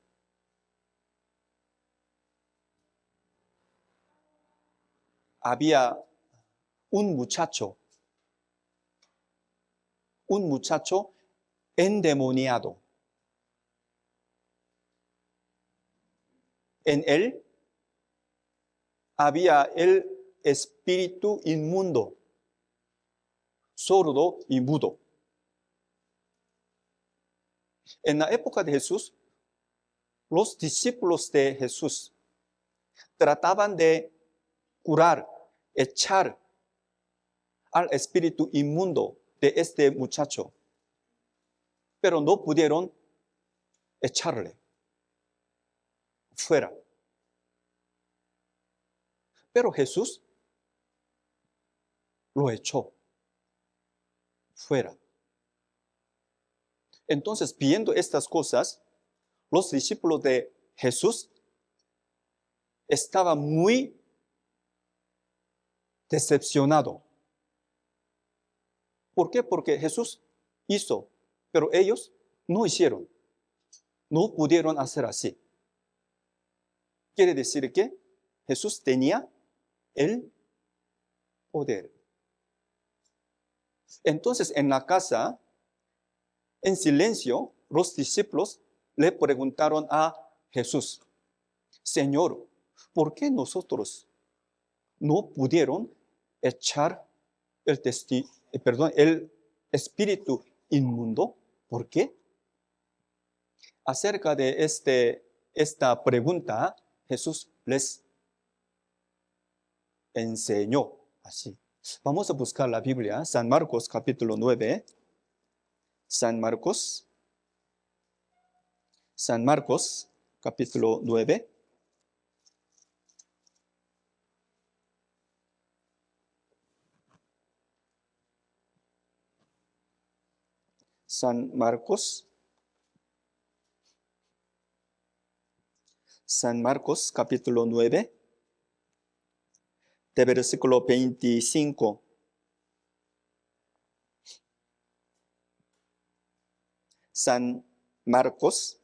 había un muchacho endemoniado. En él había el espíritu inmundo, sordo y mudo. En la época de Jesús, los discípulos de Jesús trataban de curar, echar al espíritu inmundo de este muchacho, pero no pudieron echarle fuera. Pero Jesús lo echó fuera. Entonces, viendo estas cosas, los discípulos de Jesús estaban muy decepcionados. ¿Por qué? Porque Jesús hizo, pero ellos no hicieron. No pudieron hacer así. Quiere decir que Jesús tenía el poder. Entonces, en la casa, en silencio, los discípulos le preguntaron a Jesús: Señor, ¿por qué nosotros no pudieron echar el espíritu inmundo? ¿Por qué? Acerca de esta pregunta, Jesús les enseñó así. Vamos a buscar la Biblia, San Marcos capítulo 9. San Marcos capítulo 9. San Marcos capítulo 9, de versículo 25. San Marcos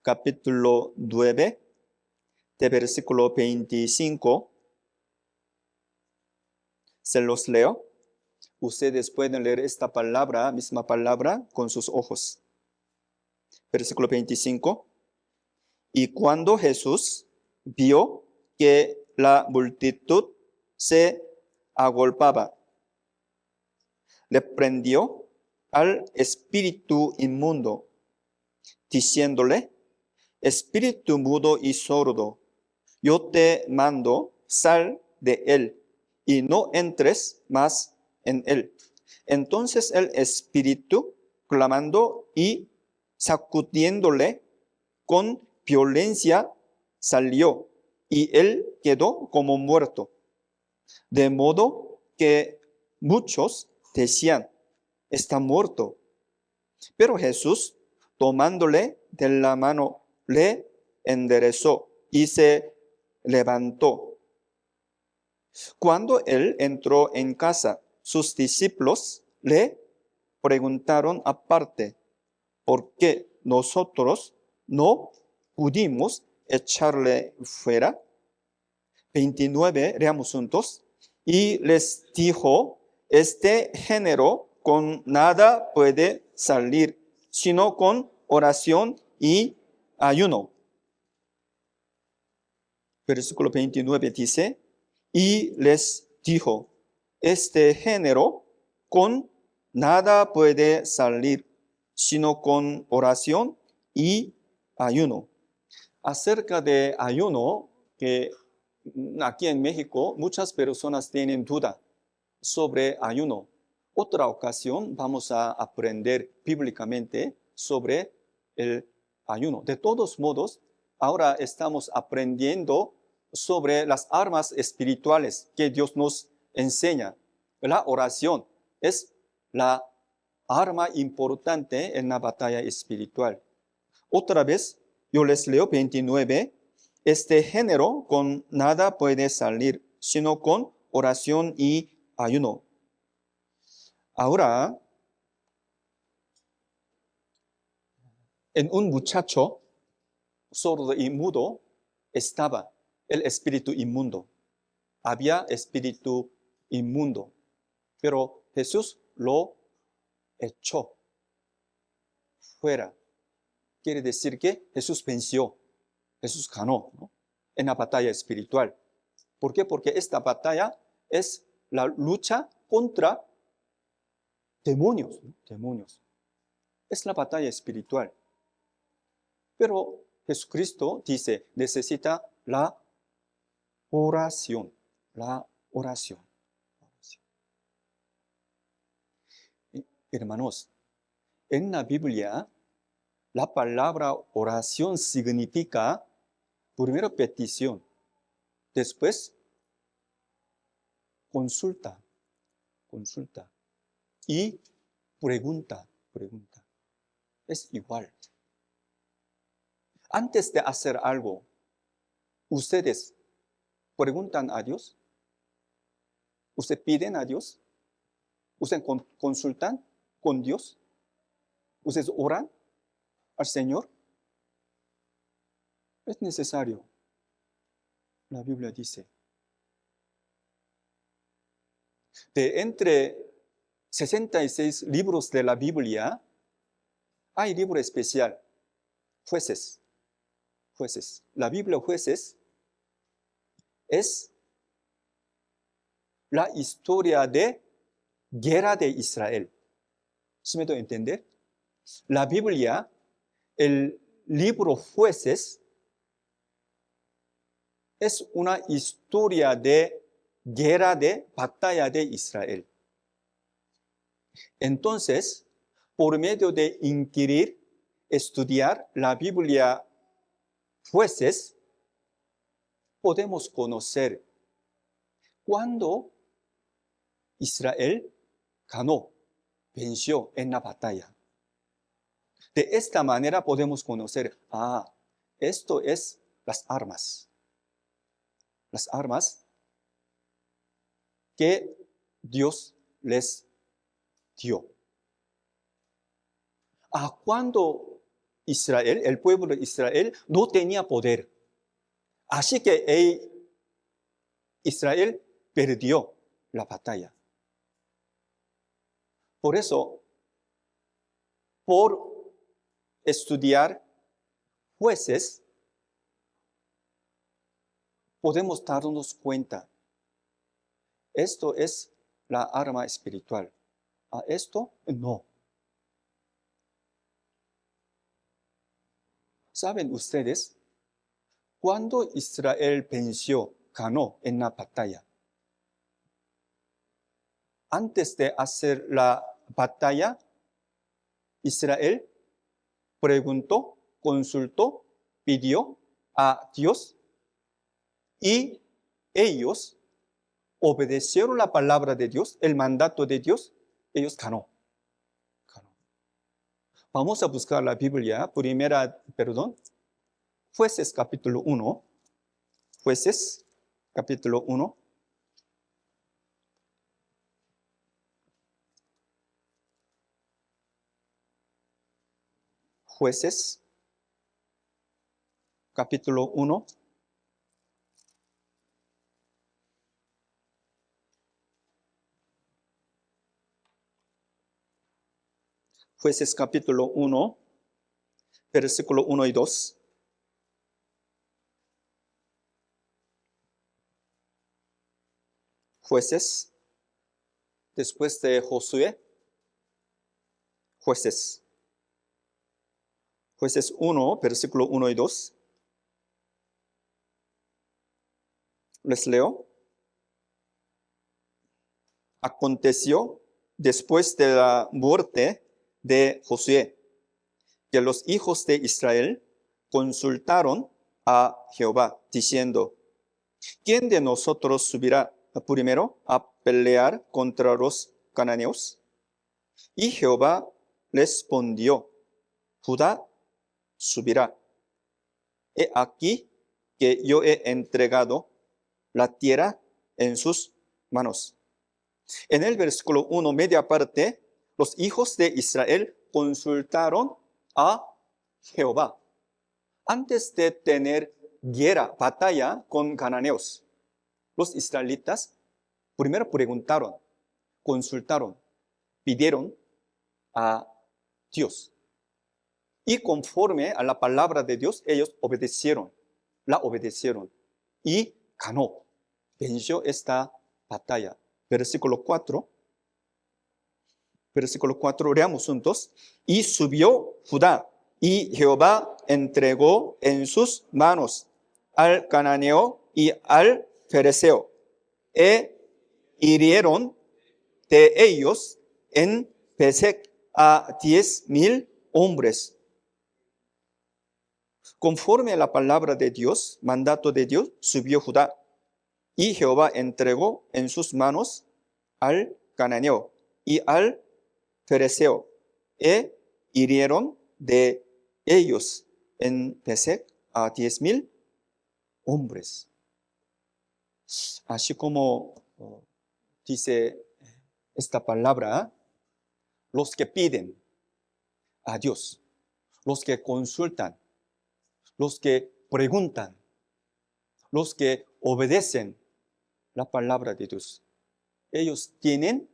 capítulo 9, de versículo 25. Se los leo. Ustedes pueden leer esta palabra, misma palabra, con sus ojos. Versículo 25. Y cuando Jesús vio que la multitud se agolpaba, le prendió al espíritu inmundo, diciéndole: Espíritu mudo y sordo, yo te mando, sal de él, y no entres más en él. Entonces el espíritu, clamando y sacudiéndole con violencia, salió, y él quedó como muerto. De modo que muchos decían: está muerto. Pero Jesús, tomándole de la mano, le enderezó y se levantó. Cuando él entró en casa, sus discípulos le preguntaron aparte: ¿por qué nosotros no pudimos echarle fuera? 29, leamos juntos. Y les dijo: este género con nada puede salir, sino con oración y ayuno. Versículo 29 dice: y les dijo: este género con nada puede salir, sino con oración y ayuno. Acerca de ayuno, que aquí en México muchas personas tienen duda sobre ayuno. Otra ocasión vamos a aprender bíblicamente sobre el ayuno. De todos modos, ahora estamos aprendiendo sobre las armas espirituales que Dios nos enseña. La oración es la arma importante en la batalla espiritual. Otra vez, yo les leo 29. Este género con nada puede salir, sino con oración y ayuno. Ahora, en un muchacho sordo y mudo estaba el espíritu inmundo. Había espíritu inmundo, pero Jesús lo echó fuera. Quiere decir que Jesús venció, Jesús ganó, ¿no?, en la batalla espiritual. ¿Por qué? Porque esta batalla es la lucha contra demonios, ¿no? Demonios. Es la batalla espiritual. Pero Jesucristo dice, necesita la oración, la oración. Hermanos, en la Biblia, la palabra oración significa primero petición, después consulta y pregunta. Es igual. Antes de hacer algo, ustedes preguntan a Dios, ustedes piden a Dios, ustedes consultan con Dios, ustedes oran al Señor. Es necesario. La Biblia dice. De entre 66 libros de la Biblia, hay libro especial, Jueces. La Biblia Jueces es la historia de guerra de Israel. ¿Sí me doy a entender? La Biblia, el libro Jueces, es una historia de guerra, de batalla de Israel. Entonces, por medio de inquirir, estudiar la Biblia Jueces, podemos conocer cuándo Israel ganó, venció en la batalla. De esta manera podemos conocer, esto es las armas. Las armas que Dios les dio. Cuando Israel, el pueblo de Israel, no tenía poder. Así que Israel perdió la batalla. Por eso, por estudiar Jueces, podemos darnos cuenta. Esto es la arma espiritual. Esto no. ¿Saben ustedes? Cuando Israel venció, ganó en la batalla, antes de hacer la batalla, Israel preguntó, consultó, pidió a Dios y ellos obedecieron la palabra de Dios, el mandato de Dios, ellos ganó. Vamos a buscar la Biblia, Jueces capítulo 1. Jueces capítulo 1. Jueces capítulo 1. Jueces capítulo 1, versículo 1 y 2. Jueces, después de Josué, Jueces. Jueces 1, versículo 1 y 2. Les leo. Aconteció después de la muerte de Josué, que los hijos de Israel consultaron a Jehová, diciendo, ¿quién de nosotros subirá primero a pelear contra los cananeos? Y Jehová respondió, Judá subirá. He aquí que yo he entregado la tierra en sus manos. En el versículo 1, media parte, los hijos de Israel consultaron a Jehová antes de tener guerra, batalla con cananeos. Los israelitas primero preguntaron, consultaron, pidieron a Dios. Y conforme a la palabra de Dios, ellos la obedecieron y ganó, venció esta batalla. Versículo 4, leamos juntos. Y subió Judá, y Jehová entregó en sus manos al cananeo y al fereceo, e hirieron de ellos en Besec a 10,000 hombres. Conforme a la palabra de Dios, mandato de Dios, subió Judá, y Jehová entregó en sus manos al cananeo y al fereceo, e hirieron de ellos en Besec a 10,000 hombres. Así como dice esta palabra, los que piden a Dios, los que consultan, los que preguntan, los que obedecen la palabra de Dios, ellos tienen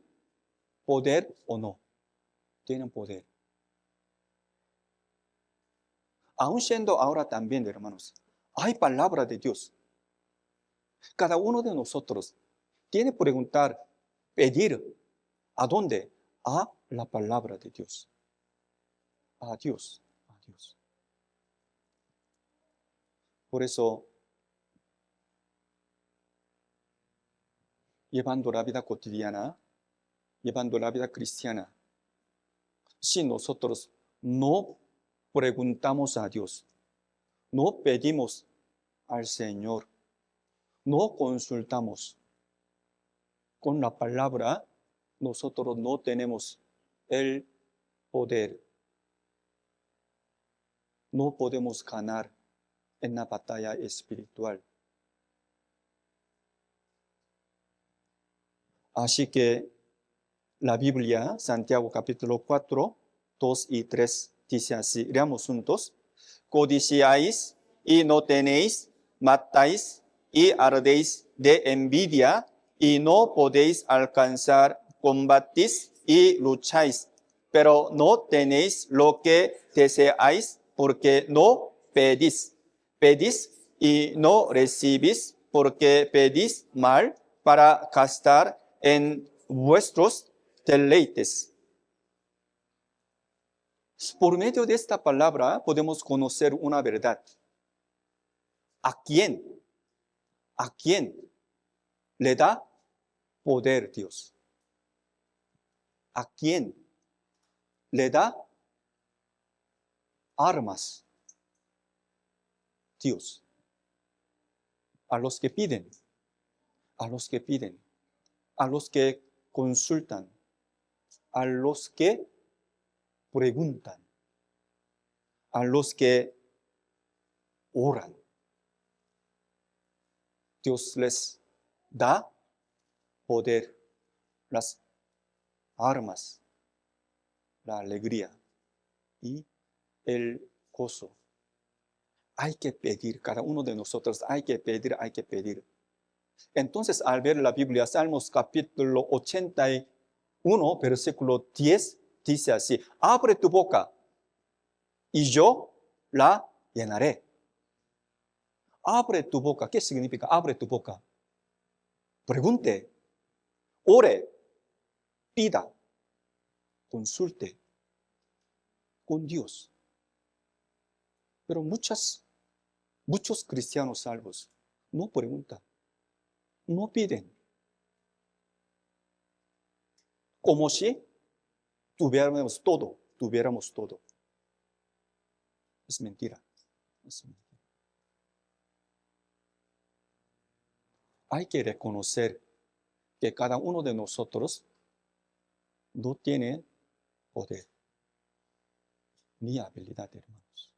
poder o no, tienen poder. Aún siendo ahora también, hermanos, hay palabra de Dios. Cada uno de nosotros tiene que preguntar, pedir, ¿a dónde? A la palabra de Dios. A Dios, a Dios. Por eso, llevando la vida cotidiana, llevando la vida cristiana, si nosotros no preguntamos a Dios, no pedimos al Señor, no consultamos con la palabra, nosotros no tenemos el poder. No podemos ganar en la batalla espiritual. Así que la Biblia, Santiago capítulo 4, 2 y 3, dice así, leamos juntos. Codiciáis y no tenéis, matáis y ardéis de envidia y no podéis alcanzar, combatís y lucháis, pero no tenéis lo que deseáis porque no pedís. Pedís y no recibís porque pedís mal para gastar en vuestros deleites. Por medio de esta palabra podemos conocer una verdad. ¿A quién le da poder Dios? ¿A quién le da armas Dios? A los que piden, a los que piden, a los que consultan, a los que preguntan, a los que oran. Dios les da poder, las armas, la alegría y el gozo. Hay que pedir, cada uno de nosotros hay que pedir, hay que pedir. Entonces, al ver la Biblia, Salmos capítulo 81, versículo 10, dice así, abre tu boca y yo la llenaré. Abre tu boca. ¿Qué significa abre tu boca? Pregunte, ore, pida, consulte con Dios. Pero muchos cristianos salvos no preguntan, no piden. Como si tuviéramos todo. Es mentira. Es mentira. hay que reconocer que cada uno de nosotros no tiene poder ni habilidad, hermanos.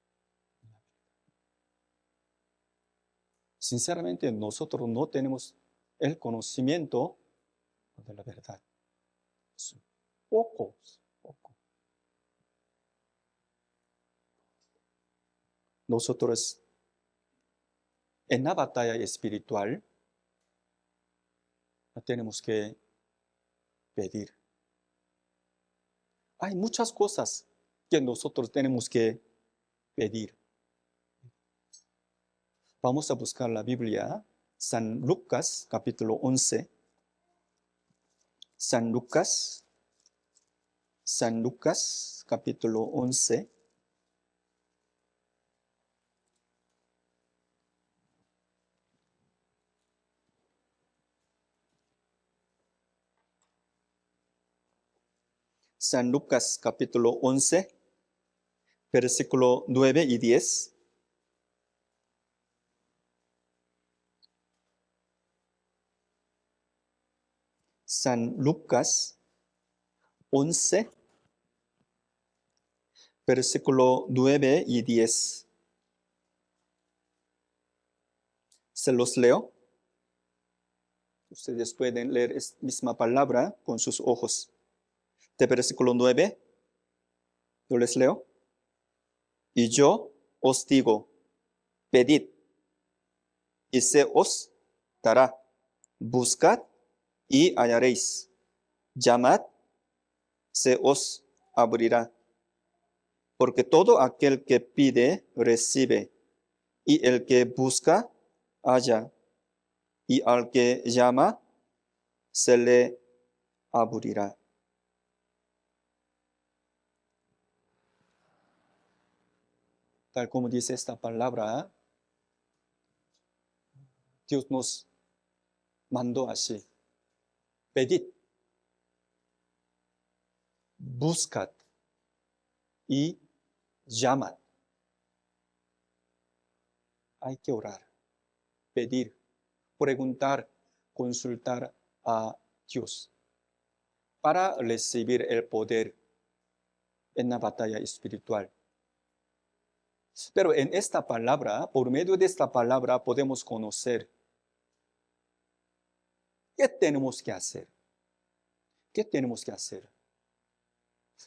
Sinceramente, nosotros no tenemos el conocimiento de la verdad. Poco. Nosotros en la batalla espiritual tenemos que pedir. Hay muchas cosas que nosotros tenemos que pedir. Vamos a buscar la Biblia, San Lucas, capítulo 11. San Lucas, capítulo 11. San Lucas, capítulo 11, versículo 9 y 10. San Lucas 11, versículo 9 y 10. Se los leo. Ustedes pueden leer esta misma palabra con sus ojos. De versículo 9, yo les leo. Y yo os digo, pedid, y se os dará. Buscad, y hallaréis. Llamad, se os abrirá. Porque todo aquel que pide, recibe. Y el que busca, halla. Y al que llama, se le abrirá. Tal como dice esta palabra, Dios nos mandó así. Pedid, buscad y llamad. Hay que orar, pedir, preguntar, consultar a Dios para recibir el poder en la batalla espiritual. Pero en esta palabra, por medio de esta palabra, podemos conocer qué tenemos que hacer. ¿Qué tenemos que hacer?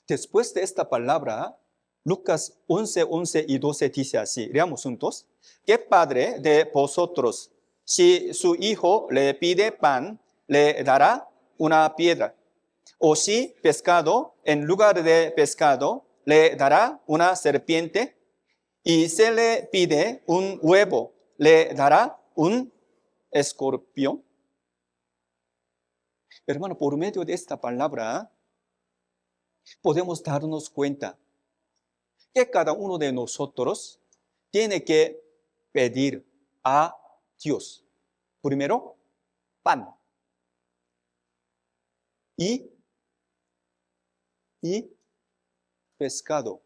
Después de esta palabra, Lucas 11, 11 y 12 dice así. Leamos juntos. ¿Qué padre de vosotros, si su hijo le pide pan, le dará una piedra? O si pescado, en lugar de pescado, le dará una serpiente? Y se le pide un huevo, le dará un escorpión. Hermano, por medio de esta palabra, podemos darnos cuenta que cada uno de nosotros tiene que pedir a Dios. Primero, pan. Y pescado.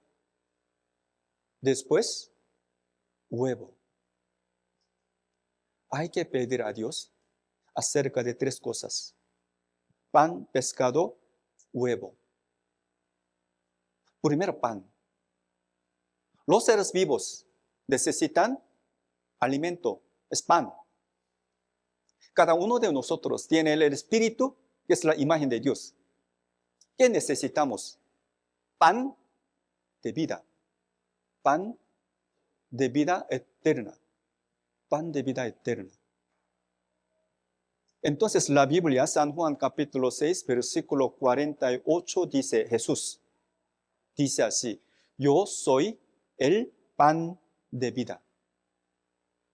Después, huevo. Hay que pedir a Dios acerca de tres cosas: pan, pescado, huevo. Primero, pan. Los seres vivos necesitan alimento, es pan. Cada uno de nosotros tiene el espíritu, que es la imagen de Dios. ¿Qué necesitamos? Pan de vida. Pan de vida eterna. Pan de vida eterna. Entonces la Biblia, San Juan capítulo 6, versículo 48, dice Jesús. Dice así: yo soy el pan de vida.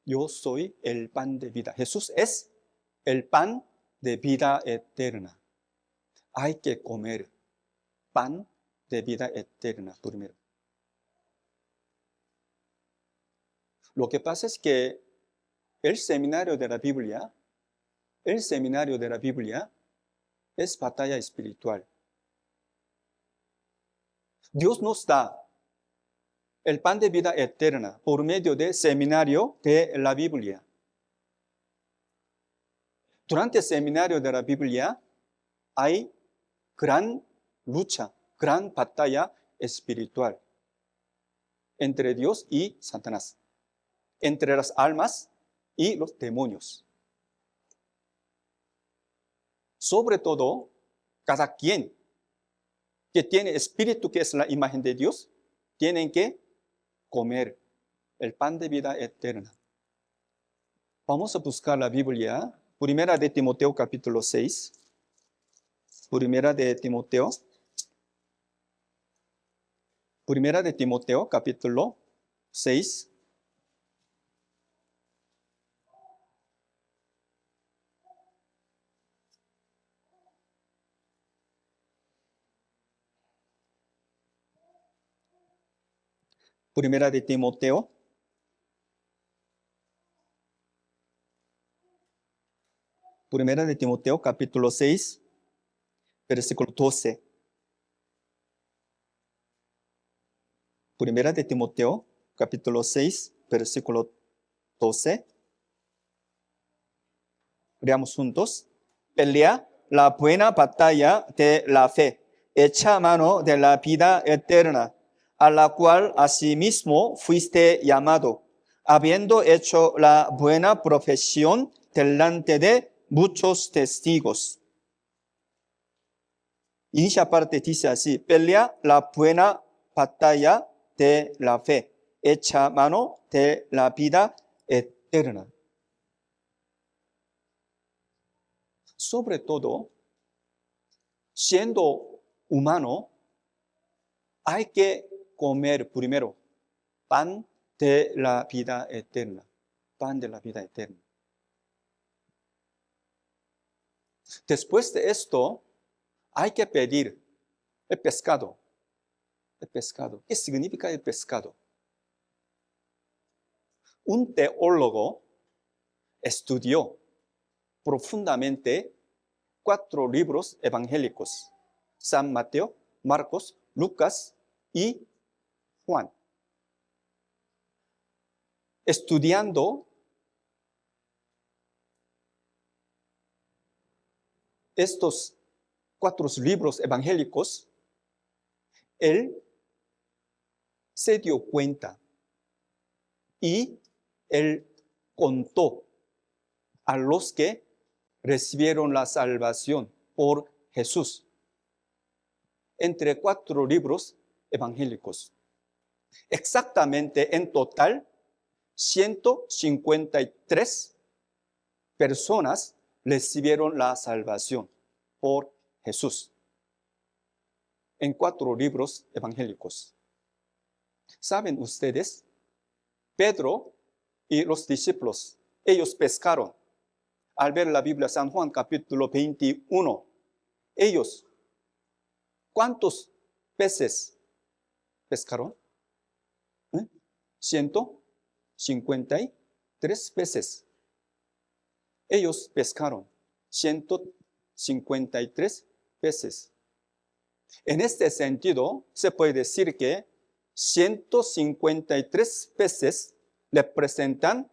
Yo soy el pan de vida. Jesús es el pan de vida eterna. Hay que comer pan de vida eterna primero. Lo que pasa es que el seminario de la Biblia es batalla espiritual. Dios nos da el pan de vida eterna por medio del seminario de la Biblia. Durante el seminario de la Biblia hay gran lucha, gran batalla espiritual entre Dios y Satanás, entre las almas y los demonios. Sobre todo, cada quien que tiene espíritu, que es la imagen de Dios, tienen que comer el pan de vida eterna. Vamos a buscar la Biblia, Primera de Timoteo capítulo 6. Primera de Timoteo capítulo 6. Primera de Timoteo capítulo 6, versículo 12. Primera de Timoteo capítulo 6, versículo 12. Leamos juntos. Pelea la buena batalla de la fe, echa mano de la vida eterna, a la cual asimismo fuiste llamado, habiendo hecho la buena profesión delante de muchos testigos. Inicia parte dice así: pelea la buena batalla de la fe, echa mano de la vida eterna. Sobre todo, siendo humano, hay que comer primero pan de la vida eterna. Pan de la vida eterna. Después de esto, hay que pedir el pescado. El pescado. ¿Qué significa el pescado? Un teólogo estudió profundamente 4 libros evangélicos: San Mateo, Marcos, Lucas y Juan. Estudiando estos 4 libros evangélicos, él se dio cuenta y él contó a los que recibieron la salvación por Jesús entre 4 libros evangélicos. Exactamente en total 153 personas recibieron la salvación por Jesús en 4 libros evangélicos. ¿Saben ustedes? Pedro y los discípulos, ellos pescaron. Al ver la Biblia, San Juan capítulo 21, ellos, ¿cuántos peces pescaron? 153 peces. Ellos pescaron 153 peces. En este sentido, se puede decir que 153 peces representan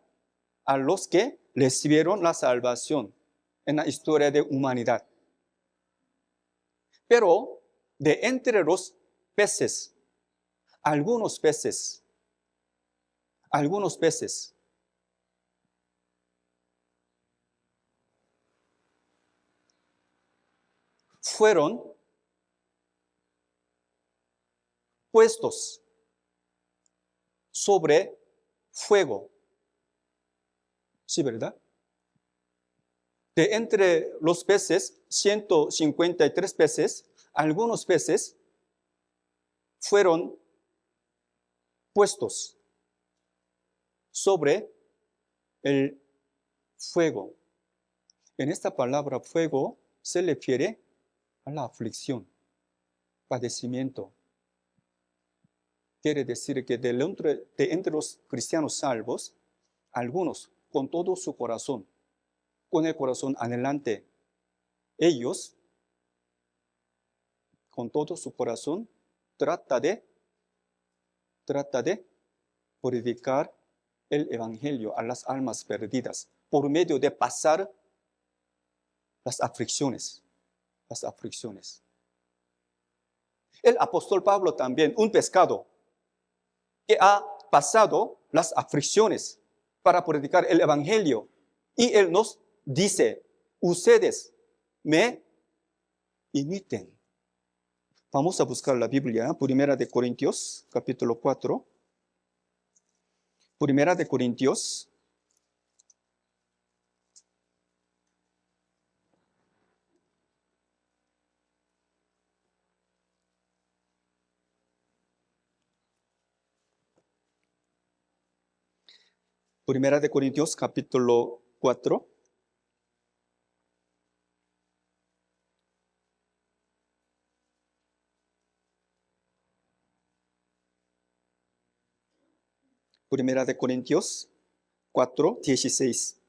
a los que recibieron la salvación en la historia de humanidad. Pero de entre los peces, algunos peces fueron puestos sobre fuego. ¿Sí, verdad? De entre los peces, 153 peces, algunos peces fueron puestos sobre el fuego. En esta palabra fuego se refiere a la aflicción, padecimiento. Quiere decir que de entre los cristianos salvos, algunos con todo su corazón, con el corazón anhelante, ellos con todo su corazón trata de predicar el evangelio a las almas perdidas por medio de pasar las aflicciones, las aflicciones. El apóstol Pablo también, un pescado que ha pasado las aflicciones para predicar el evangelio. Y él nos dice, ustedes me imiten. Vamos a buscar la Biblia, Primera de Corintios, capítulo 4. Primera de Corintios. Primera de Corintios, capítulo 4. Primera de Corintios 4, 16.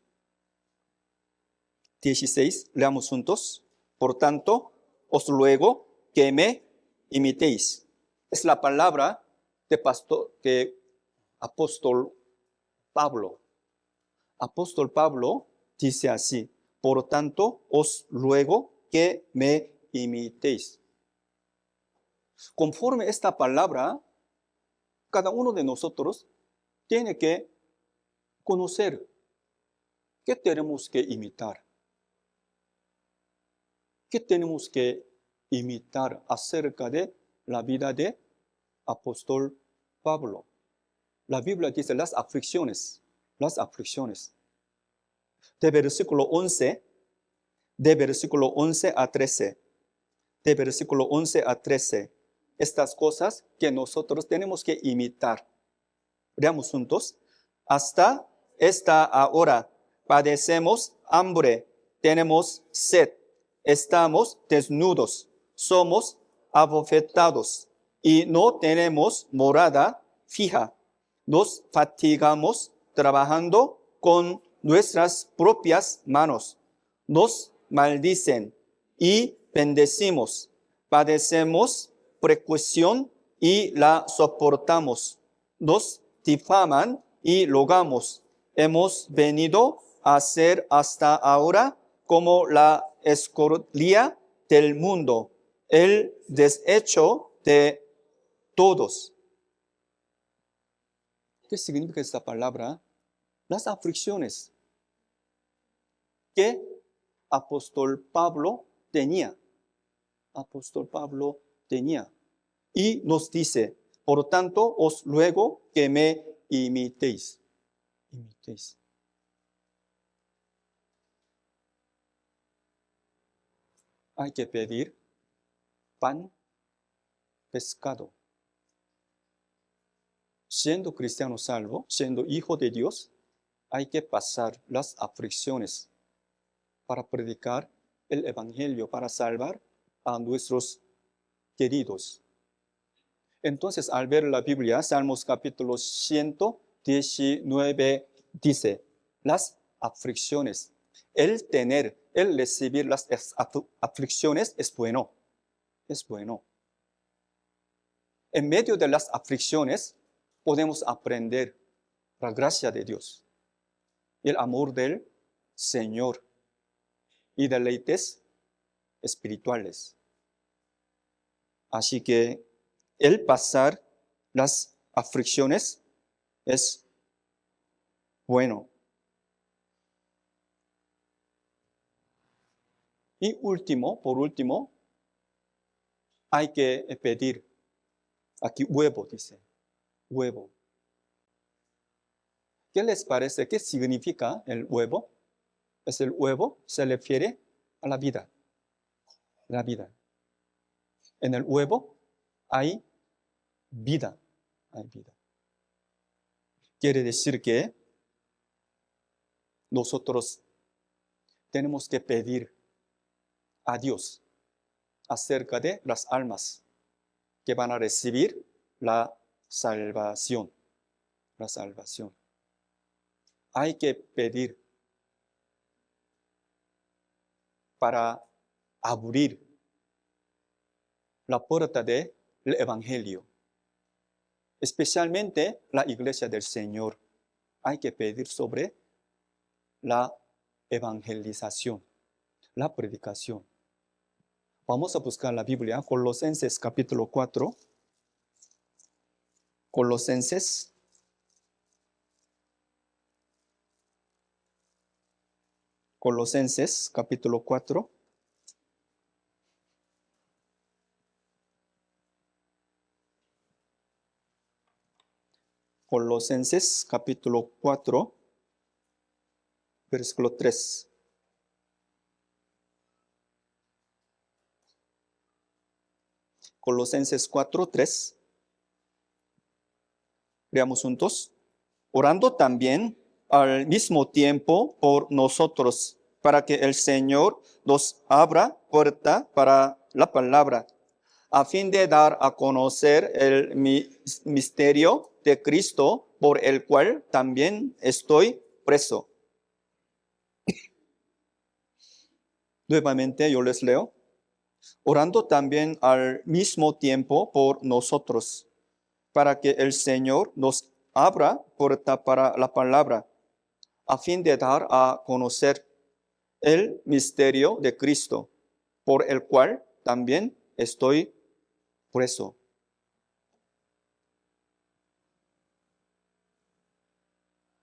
16, leamos juntos. Por tanto, os ruego que me imitéis. Es la palabra de apóstol Pablo. Apóstol Pablo dice así, por tanto, os ruego que me imitéis. Conforme esta palabra, cada uno de nosotros tiene que conocer qué tenemos que imitar. ¿Qué tenemos que imitar acerca de la vida de apóstol Pablo? La Biblia dice las aflicciones. De versículo 11 a 13. De versículo 11 a 13. Estas cosas que nosotros tenemos que imitar. Veamos juntos. Hasta esta hora padecemos hambre, tenemos sed, estamos desnudos, somos abofetados y no tenemos morada fija. Nos fatigamos trabajando con nuestras propias manos. Nos maldicen y bendecimos. Padecemos persecución y la soportamos. Nos difaman y rogamos. Hemos venido a ser hasta ahora como la escoria del mundo, el deshecho de todos. ¿Qué significa esta palabra? Las aflicciones que apóstol Pablo tenía. Apóstol Pablo tenía. Y nos dice, por tanto, os ruego que me imitéis. Imitéis. Hay que pedir pan, pescado. Siendo cristiano salvo, siendo hijo de Dios, hay que pasar las aflicciones para predicar el evangelio, para salvar a nuestros queridos. Entonces, al ver la Biblia, Salmos capítulo 119 dice, las aflicciones, el recibir las aflicciones es bueno, es bueno. En medio de las aflicciones podemos aprender la gracia de Dios, el amor del Señor y deleites espirituales. Así que el pasar las aflicciones es bueno. Y por último, hay que pedir. Aquí huevo, dice. Huevo. ¿Qué les parece? ¿Qué significa el huevo? Es el huevo, se refiere a la vida. La vida. En el huevo hay vida. Hay vida. Quiere decir que nosotros tenemos que pedir a Dios acerca de las almas que van a recibir la salvación. La salvación. Hay que pedir para abrir la puerta del evangelio. Especialmente la iglesia del Señor. Hay que pedir sobre la evangelización. la predicación. Vamos a buscar la Biblia, Colosenses capítulo 4. Colosenses capítulo 4. Colosenses capítulo 4, versículo 3. Colosenses 4, 3. Leamos juntos. Orando también al mismo tiempo por nosotros, para que el Señor nos abra puerta para la palabra, a fin de dar a conocer el misterio de Cristo, por el cual también estoy preso. Nuevamente yo les leo. Orando también al mismo tiempo por nosotros, para que el Señor nos abra puerta para la palabra, a fin de dar a conocer el misterio de Cristo, por el cual también estoy preso.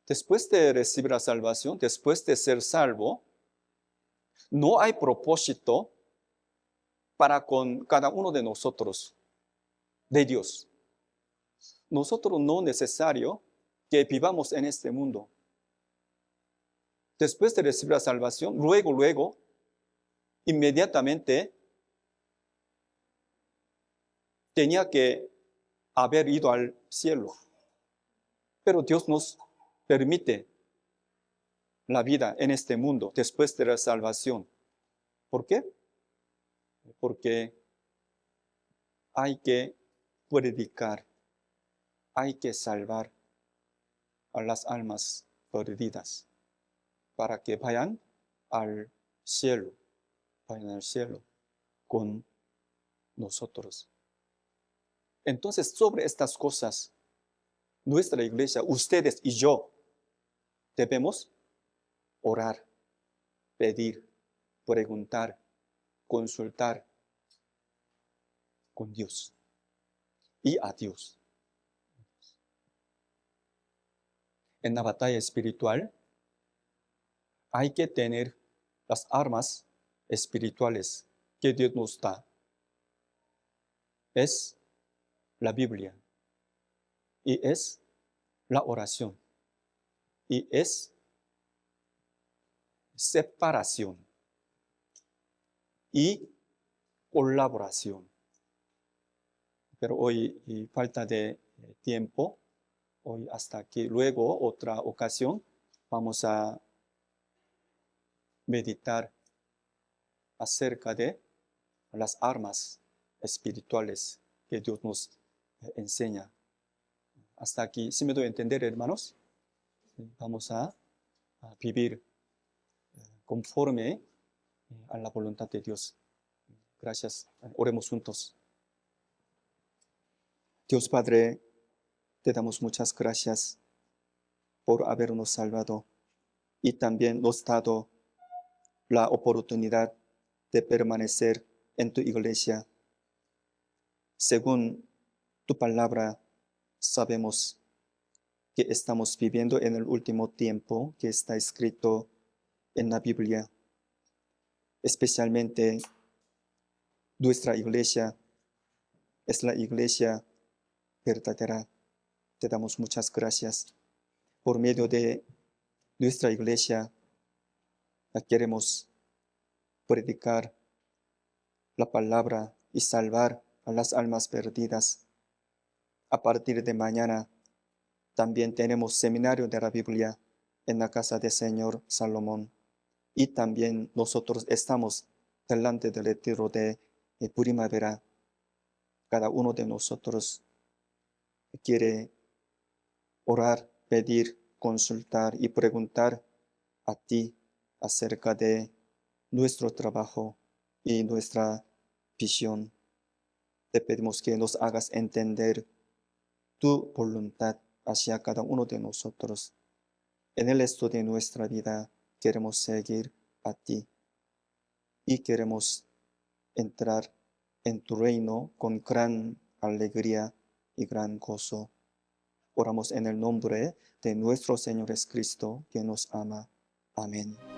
Después de recibir la salvación, después de ser salvo, no hay propósito para con cada uno de nosotros, de Dios. Nosotros no es necesario que vivamos en este mundo. Después de recibir la salvación, luego, inmediatamente tenía que haber ido al cielo. Pero Dios nos permite la vida en este mundo después de la salvación. ¿Por qué? Porque hay que predicar, hay que salvar a las almas perdidas para que vayan al cielo con nosotros. Entonces, sobre estas cosas, nuestra iglesia, ustedes y yo, debemos orar, pedir, preguntar, consultar con Dios y a Dios. En la batalla espiritual hay que tener las armas espirituales que Dios nos da. Es la Biblia y es la oración y es separación y colaboración. Pero hoy, y falta de tiempo, hoy hasta aquí. Luego, otra ocasión, vamos a meditar acerca de las armas espirituales que Dios nos enseña. Hasta aquí, si me doy a entender, hermanos, vamos a vivir conforme a la voluntad de Dios. Gracias. Oremos juntos. Dios Padre, te damos muchas gracias por habernos salvado y también nos dado la oportunidad de permanecer en tu iglesia. Según tu palabra, sabemos que estamos viviendo en el último tiempo que está escrito en la Biblia. Especialmente nuestra iglesia es la iglesia verdadera. Te damos muchas gracias. Por medio de nuestra iglesia queremos predicar la palabra y salvar a las almas perdidas. A partir de mañana también tenemos seminario de la Biblia en la casa del Señor Salomón. Y también nosotros estamos delante del retiro de primavera. Cada uno de nosotros quiere orar, pedir, consultar y preguntar a ti acerca de nuestro trabajo y nuestra visión. Te pedimos que nos hagas entender tu voluntad hacia cada uno de nosotros. En el resto de nuestra vida queremos seguir a ti. y queremos entrar en tu reino con gran alegría y gran gozo. Oramos en el nombre de nuestro Señor Jesucristo, que nos ama. Amén.